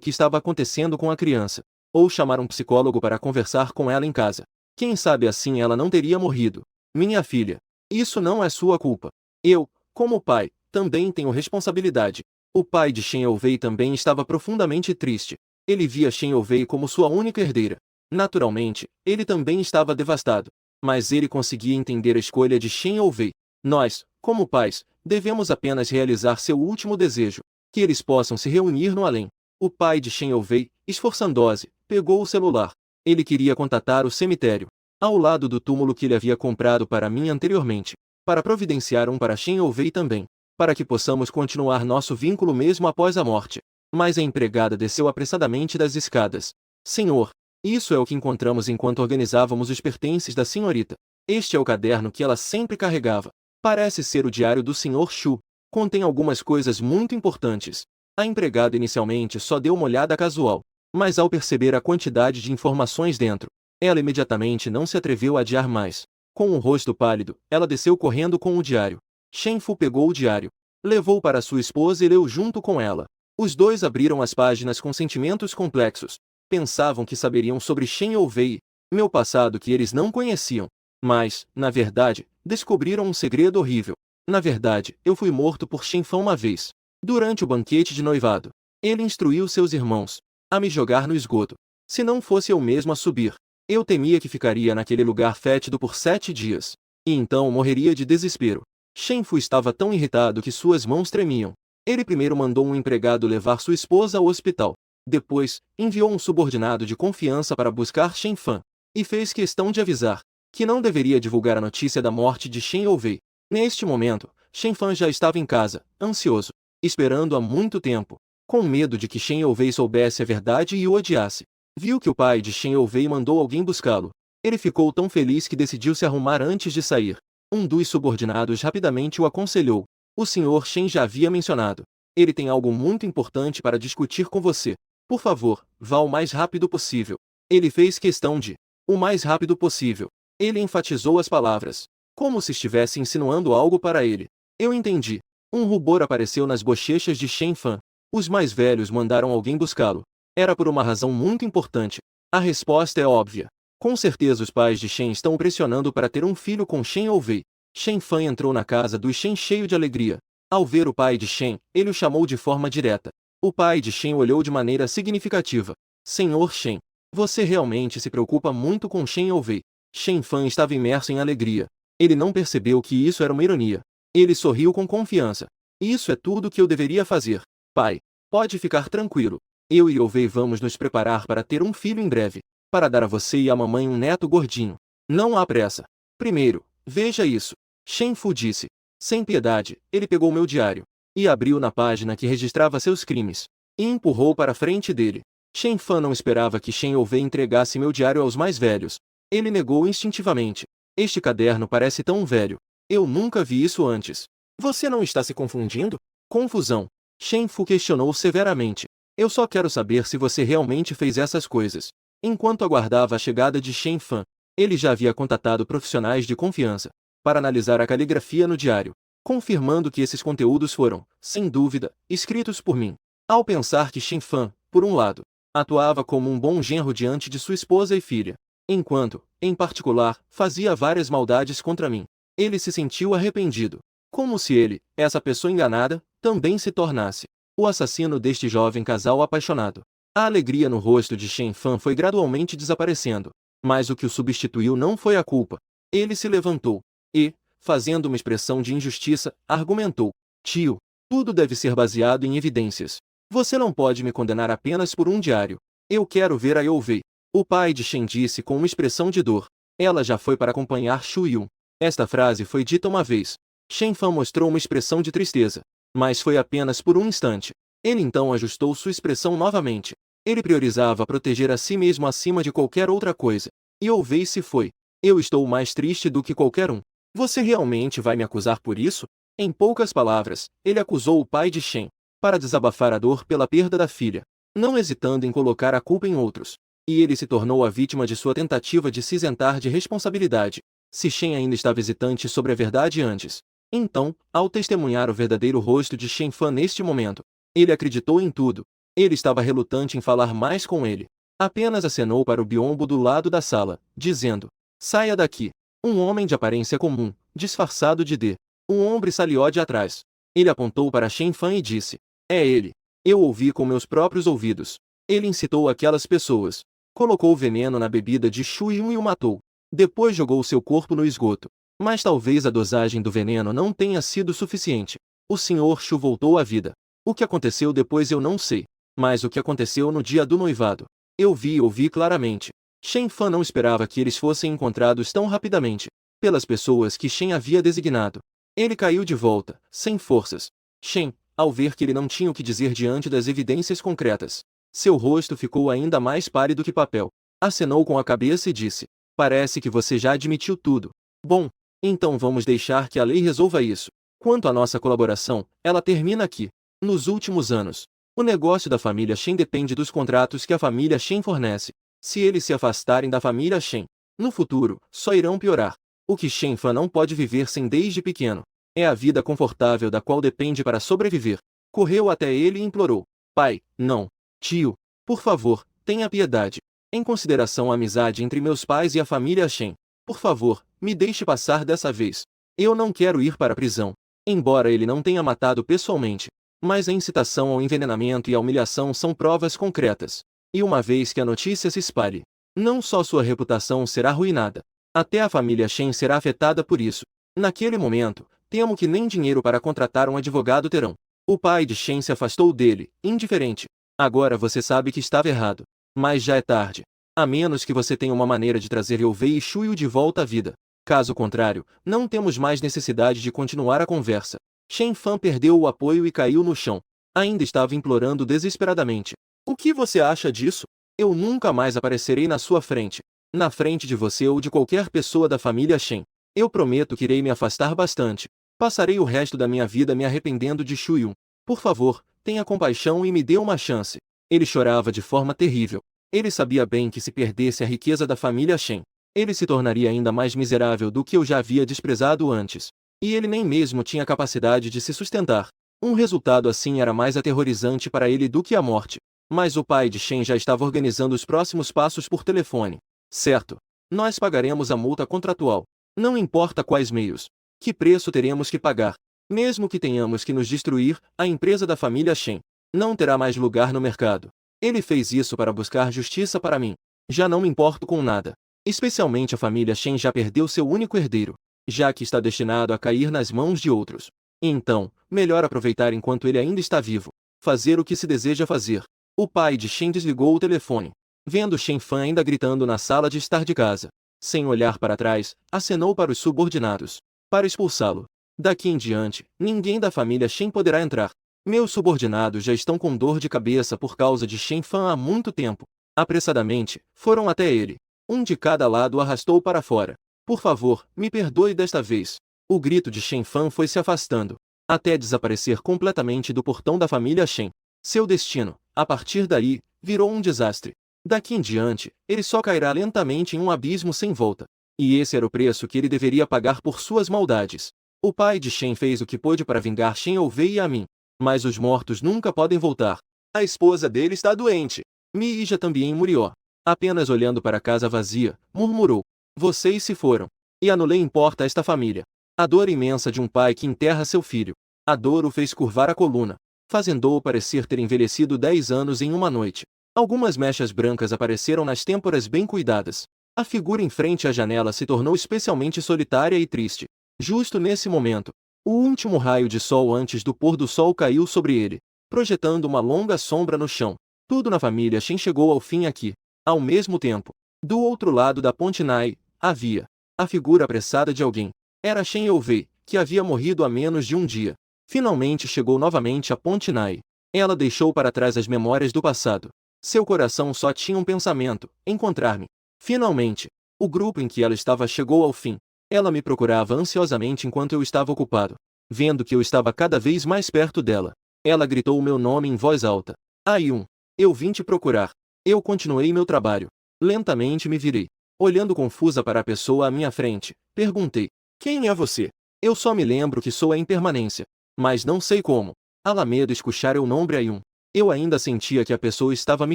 A: que estava acontecendo com a criança. Ou chamar um psicólogo para conversar com ela em casa. Quem sabe assim ela não teria morrido. Minha filha, isso não é sua culpa. Eu, como pai, também tenho responsabilidade. O pai de Shen Ouvei também estava profundamente triste. Ele via Shen Ouvei como sua única herdeira. Naturalmente, ele também estava devastado. Mas ele conseguia entender a escolha de Shen Ouvei. Nós, como pais, devemos apenas realizar seu último desejo, que eles possam se reunir no além. O pai de Shen Ouvei, esforçando-se, pegou o celular. Ele queria contatar o cemitério. ao lado do túmulo que ele havia comprado para mim anteriormente, para providenciar um para Shen Ouvei também, para que possamos continuar nosso vínculo mesmo após a morte. Mas a empregada desceu apressadamente das escadas. Senhor, isso é o que encontramos enquanto organizávamos os pertences da senhorita. Este é o caderno que ela sempre carregava. Parece ser o diário do Sr. Shu. Contém algumas coisas muito importantes. A empregada inicialmente só deu uma olhada casual, mas ao perceber a quantidade de informações dentro, ela imediatamente não se atreveu a adiar mais. Com o rosto pálido, ela desceu correndo com o diário. Shen Fu pegou o diário, levou para sua esposa e leu junto com ela. Os dois abriram as páginas com sentimentos complexos. Pensavam que saberiam sobre Shen Ouvei, meu passado que eles não conheciam. Mas, na verdade, descobriram um segredo horrível. Na verdade, eu fui morto por Shen Fan uma vez. Durante o banquete de noivado, ele instruiu seus irmãos a me jogar no esgoto. Se não fosse eu mesmo a subir, eu temia que ficaria naquele lugar fétido por 7 dias. E então morreria de desespero. Shen Fu estava tão irritado que suas mãos tremiam. Ele primeiro mandou um empregado levar sua esposa ao hospital. Depois, enviou um subordinado de confiança para buscar Shen Fan. E fez questão de avisar que não deveria divulgar a notícia da morte de Shen Ouvei. Neste momento, Shen Fan já estava em casa, ansioso, esperando há muito tempo, com medo de que Shen Ouvei soubesse a verdade e o odiasse. Viu que o pai de Shen Ouvei mandou alguém buscá-lo. Ele ficou tão feliz que decidiu se arrumar antes de sair. Um dos subordinados rapidamente o aconselhou. O Sr. Shen já havia mencionado. Ele tem algo muito importante para discutir com você. Por favor, vá o mais rápido possível. Ele fez questão de o mais rápido possível. Ele enfatizou as palavras, como se estivesse insinuando algo para ele. Eu entendi. Um rubor apareceu nas bochechas de Shen Fan. Os mais velhos mandaram alguém buscá-lo. Era por uma razão muito importante. A resposta é óbvia. Com certeza os pais de Shen estão o pressionando para ter um filho com Shen Ouvei. Shen Fan entrou na casa do Shen cheio de alegria. Ao ver o pai de Shen, ele o chamou de forma direta. O pai de Shen olhou de maneira significativa. Senhor Shen, você realmente se preocupa muito com Shen Ouvei. Shen Fan estava imerso em alegria. Ele não percebeu que isso era uma ironia. Ele sorriu com confiança. Isso é tudo que eu deveria fazer. Pai, pode ficar tranquilo. Eu e Ouvei vamos nos preparar para ter um filho em breve, para dar a você e à mamãe um neto gordinho. Não há pressa. Primeiro, veja isso. Shen Fu disse. Sem piedade, ele pegou meu diário e abriu na página que registrava seus crimes e empurrou para a frente dele. Shen Fan não esperava que Shen Ouvei entregasse meu diário aos mais velhos. Ele negou instintivamente. Este caderno parece tão velho. Eu nunca vi isso antes. Você não está se confundindo? Confusão. Shen Fu questionou severamente. Eu só quero saber se você realmente fez essas coisas. Enquanto aguardava a chegada de Shen Fan, ele já havia contatado profissionais de confiança para analisar a caligrafia no diário, confirmando que esses conteúdos foram, sem dúvida, escritos por mim. Ao pensar que Shen Fan, por um lado, atuava como um bom genro diante de sua esposa e filha, enquanto, em particular, fazia várias maldades contra mim, ele se sentiu arrependido. Como se ele, essa pessoa enganada, também se tornasse o assassino deste jovem casal apaixonado. A alegria no rosto de Shen Fan foi gradualmente desaparecendo, mas o que o substituiu não foi a culpa. Ele se levantou e, fazendo uma expressão de injustiça, argumentou. Tio, tudo deve ser baseado em evidências. Você não pode me condenar apenas por um diário. Eu quero ver a Ouvei. O pai de Shen disse com uma expressão de dor. Ela já foi para acompanhar Shu Yun. Esta frase foi dita uma vez. Shen Fan mostrou uma expressão de tristeza, mas foi apenas por um instante. Ele então ajustou sua expressão novamente. Ele priorizava proteger a si mesmo acima de qualquer outra coisa. E Ouvei se foi. Eu estou mais triste do que qualquer um. Você realmente vai me acusar por isso? Em poucas palavras, ele acusou o pai de Shen, para desabafar a dor pela perda da filha, não hesitando em colocar a culpa em outros. E ele se tornou a vítima de sua tentativa de se isentar de responsabilidade. Se Shen ainda estava hesitante sobre a verdade antes, então, ao testemunhar o verdadeiro rosto de Shen Fan neste momento, ele acreditou em tudo. Ele estava relutante em falar mais com ele. Apenas acenou para o biombo do lado da sala, dizendo: saia daqui. Um homem de aparência comum, disfarçado de D. Um homem saliou de atrás. Ele apontou para Shen Fan e disse: é ele. Eu ouvi com meus próprios ouvidos. Ele incitou aquelas pessoas. Colocou veneno na bebida de Shu Yun e o matou. Depois jogou seu corpo no esgoto. Mas talvez a dosagem do veneno não tenha sido suficiente. O Sr. Shu voltou à vida. O que aconteceu depois eu não sei. Mas o que aconteceu no dia do noivado, eu vi e ouvi claramente. Shen Fan não esperava que eles fossem encontrados tão rapidamente, pelas pessoas que Shen havia designado. Ele caiu de volta, sem forças. Shen, ao ver que ele não tinha o que dizer diante das evidências concretas, seu rosto ficou ainda mais pálido que papel. Acenou com a cabeça e disse: parece que você já admitiu tudo. Bom, então vamos deixar que a lei resolva isso. Quanto à nossa colaboração, ela termina aqui. Nos últimos anos, o negócio da família Shen depende dos contratos que a família Shen fornece. Se eles se afastarem da família Shen, no futuro, só irão piorar. O que Shen Fan não pode viver sem desde pequeno é a vida confortável da qual depende para sobreviver. Correu até ele e implorou: pai, não. Tio, por favor, tenha piedade. Em consideração à amizade entre meus pais e a família Shen, por favor, me deixe passar dessa vez. Eu não quero ir para a prisão. Embora ele não tenha matado pessoalmente, mas a incitação ao envenenamento e a humilhação são provas concretas. E uma vez que a notícia se espalhe, não só sua reputação será arruinada, até a família Shen será afetada por isso. Naquele momento, temo que nem dinheiro para contratar um advogado terão. O pai de Shen se afastou dele, indiferente. Agora você sabe que estava errado. Mas já é tarde. A menos que você tenha uma maneira de trazer Liu Wei e Shuyu de volta à vida. Caso contrário, não temos mais necessidade de continuar a conversa. Shen Fan perdeu o apoio e caiu no chão. Ainda estava implorando desesperadamente: o que você acha disso? Eu nunca mais aparecerei na sua frente. Na frente de você ou de qualquer pessoa da família Shen. Eu prometo que irei me afastar bastante. Passarei o resto da minha vida me arrependendo de Shuyu. Por favor, tenha compaixão e me dê uma chance. Ele chorava de forma terrível. Ele sabia bem que se perdesse a riqueza da família Shen, ele se tornaria ainda mais miserável do que eu já havia desprezado antes. E ele nem mesmo tinha capacidade de se sustentar. Um resultado assim era mais aterrorizante para ele do que a morte. Mas o pai de Shen já estava organizando os próximos passos por telefone. Certo. Nós pagaremos a multa contratual. Não importa quais meios. Que preço teremos que pagar. Mesmo que tenhamos que nos destruir, a empresa da família Shen não terá mais lugar no mercado. Ele fez isso para buscar justiça para mim. Já não me importo com nada. Especialmente a família Shen já perdeu seu único herdeiro, já que está destinado a cair nas mãos de outros. Então, melhor aproveitar enquanto ele ainda está vivo. Fazer o que se deseja fazer. O pai de Shen desligou o telefone. Vendo Shen Fan ainda gritando na sala de estar de casa, sem olhar para trás, acenou para os subordinados, para expulsá-lo. Daqui em diante, ninguém da família Shen poderá entrar. Meus subordinados já estão com dor de cabeça por causa de Shen Fan há muito tempo. Apressadamente, foram até ele. Um de cada lado o arrastou para fora. Por favor, me perdoe desta vez. O grito de Shen Fan foi se afastando, até desaparecer completamente do portão da família Shen. Seu destino, a partir daí, virou um desastre. Daqui em diante, ele só cairá lentamente em um abismo sem volta. E esse era o preço que ele deveria pagar por suas maldades. O pai de Shen fez o que pôde para vingar Shen Ouvei e a mim. Mas os mortos nunca podem voltar. A esposa dele está doente. Mija também murió. Apenas olhando para a casa vazia, murmurou: vocês se foram. E a não lhe importa esta família. A dor imensa de um pai que enterra seu filho. A dor o fez curvar a coluna, fazendo-o parecer ter envelhecido 10 anos em uma noite. Algumas mechas brancas apareceram nas têmporas bem cuidadas. A figura em frente à janela se tornou especialmente solitária e triste. Justo nesse momento, o último raio de sol antes do pôr do sol caiu sobre ele, projetando uma longa sombra no chão. Tudo na família Shen chegou ao fim aqui. Ao mesmo tempo, do outro lado da ponte Nai, havia a figura apressada de alguém. Era Shen Youvei, que havia morrido há menos de um dia. Finalmente chegou novamente a ponte Nai. Ela deixou para trás as memórias do passado. Seu coração só tinha um pensamento: encontrar-me. Finalmente, o grupo em que ela estava chegou ao fim. Ela me procurava ansiosamente enquanto eu estava ocupado. Vendo que eu estava cada vez mais perto dela, ela gritou o meu nome em voz alta: Ayun, eu vim te procurar. Eu continuei meu trabalho. Lentamente me virei. Olhando confusa para a pessoa à minha frente, perguntei: quem é você? Eu só me lembro que sou a impermanência. Mas não sei como. Alamedo escuchar o nome Ayun. Eu ainda sentia que a pessoa estava me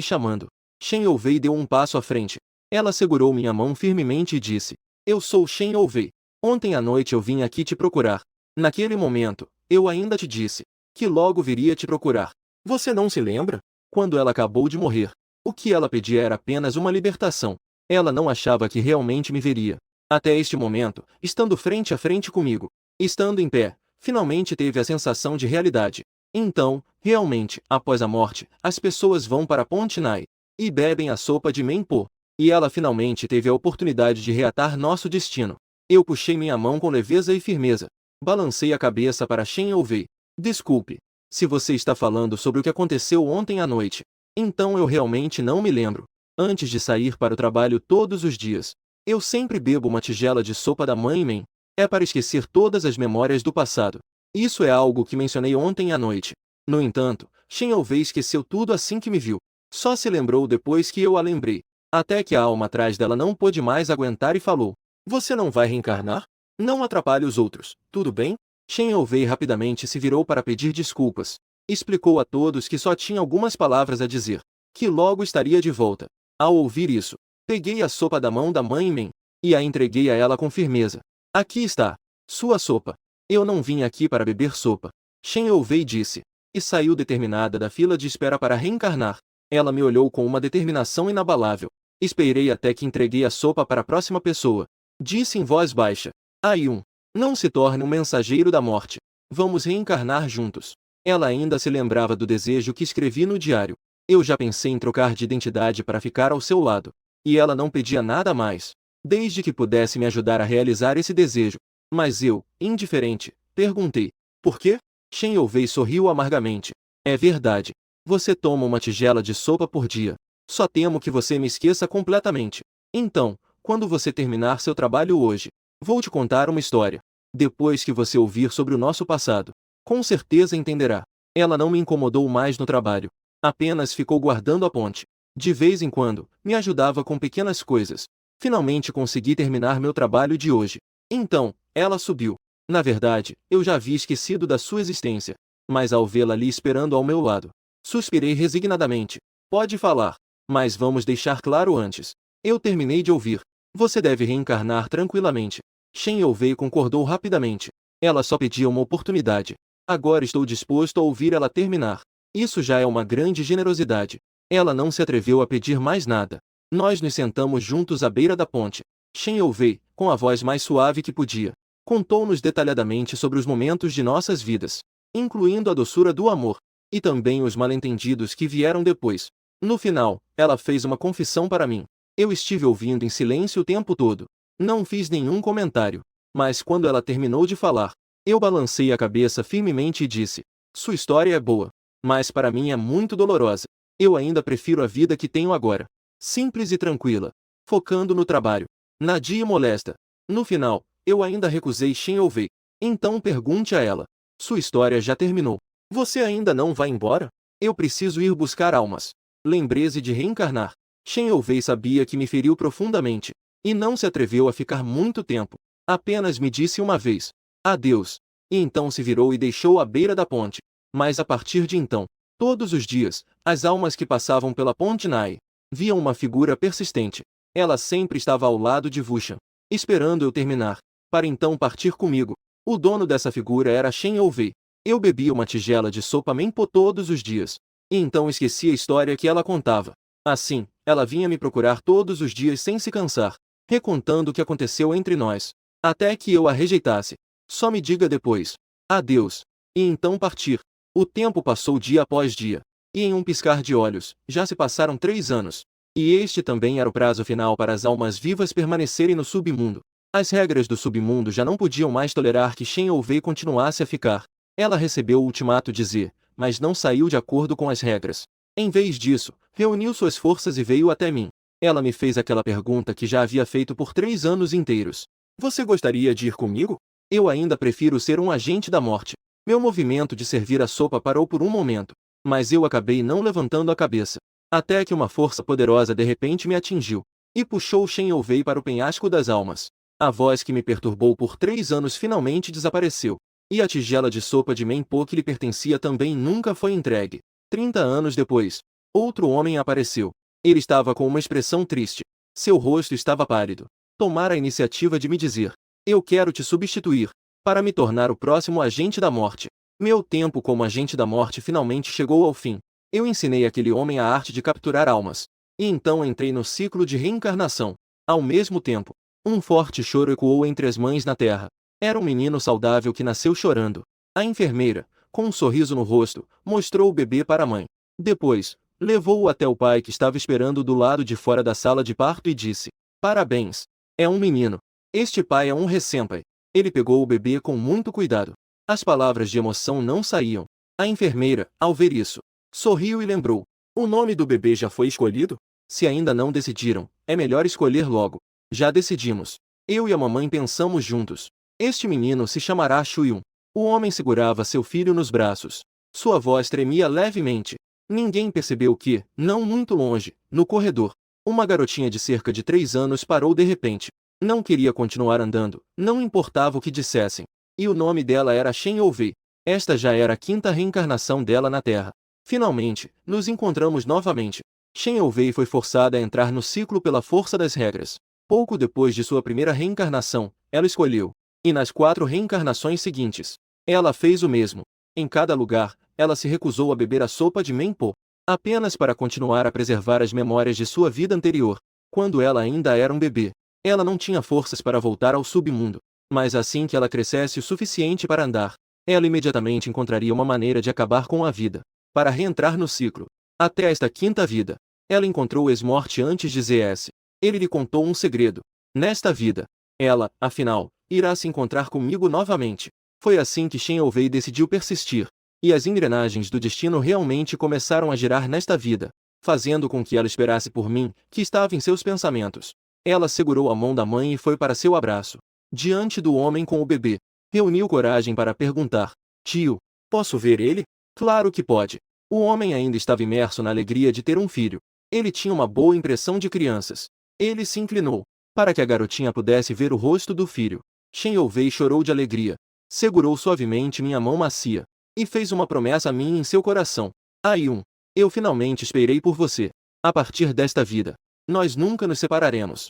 A: chamando. Shen Youvei deu um passo à frente. Ela segurou minha mão firmemente e disse: eu sou Shen Youvei. Ontem à noite eu vim aqui te procurar. Naquele momento, eu ainda te disse que logo viria te procurar. Você não se lembra? Quando ela acabou de morrer, o que ela pedia era apenas uma libertação. Ela não achava que realmente me veria. Até este momento, estando frente a frente comigo, estando em pé, finalmente teve a sensação de realidade. Então, realmente, após a morte, as pessoas vão para a Ponte Nai e bebem a sopa de Menpo. E ela finalmente teve a oportunidade de reatar nosso destino. Eu puxei minha mão com leveza e firmeza. Balancei a cabeça para Shen Ouvei. Desculpe. Se você está falando sobre o que aconteceu ontem à noite, então eu realmente não me lembro. Antes de sair para o trabalho todos os dias, eu sempre bebo uma tigela de sopa da mãe Mem. É para esquecer todas as memórias do passado. Isso é algo que mencionei ontem à noite. No entanto, Shen Ouvei esqueceu tudo assim que me viu. Só se lembrou depois que eu a lembrei. Até que a alma atrás dela não pôde mais aguentar e falou: Você não vai reencarnar? Não atrapalhe os outros, tudo bem? Shen Ouvei rapidamente se virou para pedir desculpas. Explicou a todos que só tinha algumas palavras a dizer. Que logo estaria de volta. Ao ouvir isso, peguei a sopa da mão da mãe Mem e a entreguei a ela com firmeza. Aqui está. Sua sopa. Eu não vim aqui para beber sopa. Shen Ouvei disse. E saiu determinada da fila de espera para reencarnar. Ela me olhou com uma determinação inabalável. Esperei até que entreguei a sopa para a próxima pessoa. Disse em voz baixa. Ayun, não se torne um mensageiro da morte. Vamos reencarnar juntos. Ela ainda se lembrava do desejo que escrevi no diário. Eu já pensei em trocar de identidade para ficar ao seu lado. E ela não pedia nada mais, desde que pudesse me ajudar a realizar esse desejo. Mas eu, indiferente, perguntei. Por quê? Shen Ouvei sorriu amargamente. É verdade. Você toma uma tigela de sopa por dia. Só temo que você me esqueça completamente. Então, quando você terminar seu trabalho hoje, vou te contar uma história. Depois que você ouvir sobre o nosso passado, com certeza entenderá. Ela não me incomodou mais no trabalho. Apenas ficou guardando a ponte. De vez em quando, me ajudava com pequenas coisas. Finalmente consegui terminar meu trabalho de hoje. Então, ela subiu. Na verdade, eu já havia esquecido da sua existência. Mas ao vê-la ali esperando ao meu lado, suspirei resignadamente. Pode falar. Mas vamos deixar claro antes. Eu terminei de ouvir. Você deve reencarnar tranquilamente. Shen Ouvei concordou rapidamente. Ela só pedia uma oportunidade. Agora estou disposto a ouvir ela terminar. Isso já é uma grande generosidade. Ela não se atreveu a pedir mais nada. Nós nos sentamos juntos à beira da ponte. Shen Ouvei, com a voz mais suave que podia, contou-nos detalhadamente sobre os momentos de nossas vidas, incluindo a doçura do amor, e também os mal-entendidos que vieram depois. No final, ela fez uma confissão para mim. Eu estive ouvindo em silêncio o tempo todo. Não fiz nenhum comentário. Mas quando ela terminou de falar, eu balancei a cabeça firmemente e disse: Sua história é boa, mas para mim é muito dolorosa. Eu ainda prefiro a vida que tenho agora. Simples e tranquila. Focando no trabalho. Nadia molesta. No final, eu ainda recusei Shen Ouvei. Então pergunte a ela. Sua história já terminou. Você ainda não vai embora? Eu preciso ir buscar almas. Lembreze de reencarnar. Shen Ouvei sabia que me feriu profundamente, e não se atreveu a ficar muito tempo. Apenas me disse uma vez: adeus. E então se virou e deixou à beira da ponte. Mas a partir de então, todos os dias, as almas que passavam pela ponte Nai viam uma figura persistente. Ela sempre estava ao lado de Vushan, esperando eu terminar, para então partir comigo. O dono dessa figura era Shen Ouvei. Eu bebia uma tigela de sopa Menpo todos os dias, e então esquecia a história que ela contava. Assim, ela vinha me procurar todos os dias sem se cansar, recontando o que aconteceu entre nós, até que eu a rejeitasse. Só me diga depois. Adeus. E então partir. O tempo passou dia após dia, e em um piscar de olhos, já se passaram 3 anos. E este também era o prazo final para as almas vivas permanecerem no submundo. As regras do submundo já não podiam mais tolerar que Shen Ouvei continuasse a ficar. Ela recebeu o ultimato de Z, mas não saiu de acordo com as regras. Em vez disso, reuniu suas forças e veio até mim. Ela me fez aquela pergunta que já havia feito por 3 anos inteiros. Você gostaria de ir comigo? Eu ainda prefiro ser um agente da morte. Meu movimento de servir a sopa parou por um momento, mas eu acabei não levantando a cabeça. Até que uma força poderosa de repente me atingiu, e puxou Shen Ouvei para o penhasco das almas. A voz que me perturbou por 3 anos finalmente desapareceu, e a tigela de sopa de Menpo que lhe pertencia também nunca foi entregue. 30 anos depois, outro homem apareceu. Ele estava com uma expressão triste. Seu rosto estava pálido. Tomara a iniciativa de me dizer: eu quero te substituir, para me tornar o próximo agente da morte. Meu tempo como agente da morte finalmente chegou ao fim. Eu ensinei aquele homem a arte de capturar almas. E então entrei no ciclo de reencarnação. Ao mesmo tempo, um forte choro ecoou entre as mães na terra. Era um menino saudável que nasceu chorando. A enfermeira, com um sorriso no rosto, mostrou o bebê para a mãe. Depois, Levou-o até o pai que estava esperando do lado de fora da sala de parto e disse: Parabéns! É um menino. Este pai é um recém-pai. Ele pegou o bebê com muito cuidado. As palavras de emoção não saíam. A enfermeira, ao ver isso, sorriu e lembrou: O nome do bebê já foi escolhido? Se ainda não decidiram, é melhor escolher logo. Já decidimos. Eu e a mamãe pensamos juntos. Este menino se chamará Shuhyun. O homem segurava seu filho nos braços. Sua voz tremia levemente. Ninguém percebeu que, não muito longe, no corredor, uma garotinha de cerca de 3 anos parou de repente. Não queria continuar andando, não importava o que dissessem. E o nome dela era Shen Youvei. Esta já era a 5ª reencarnação dela na Terra. Finalmente, nos encontramos novamente. Shen Youvei foi forçada a entrar no ciclo pela força das regras. Pouco depois de sua primeira reencarnação, ela escolheu. E nas 4 reencarnações seguintes, ela fez o mesmo. Em cada lugar, ela se recusou a beber a sopa de Menpo, apenas para continuar a preservar as memórias de sua vida anterior, quando ela ainda era um bebê. Ela não tinha forças para voltar ao submundo, mas assim que ela crescesse o suficiente para andar, ela imediatamente encontraria uma maneira de acabar com a vida, para reentrar no ciclo. Até esta 5ª vida, ela encontrou Esmorte antes de ZS. Ele lhe contou um segredo. Nesta vida, ela, afinal, irá se encontrar comigo novamente. Foi assim que Shen Youvei decidiu persistir, e as engrenagens do destino realmente começaram a girar nesta vida, fazendo com que ela esperasse por mim, que estava em seus pensamentos. Ela segurou a mão da mãe e foi para seu abraço. Diante do homem com o bebê, reuniu coragem para perguntar: Tio, posso ver ele? Claro que pode. O homem ainda estava imerso na alegria de ter um filho. Ele tinha uma boa impressão de crianças. Ele se inclinou, para que a garotinha pudesse ver o rosto do filho. Shen Youvei chorou de alegria. Segurou suavemente minha mão macia, e fez uma promessa a mim em seu coração. Ayun, eu finalmente esperei por você. A partir desta vida, nós nunca nos separaremos.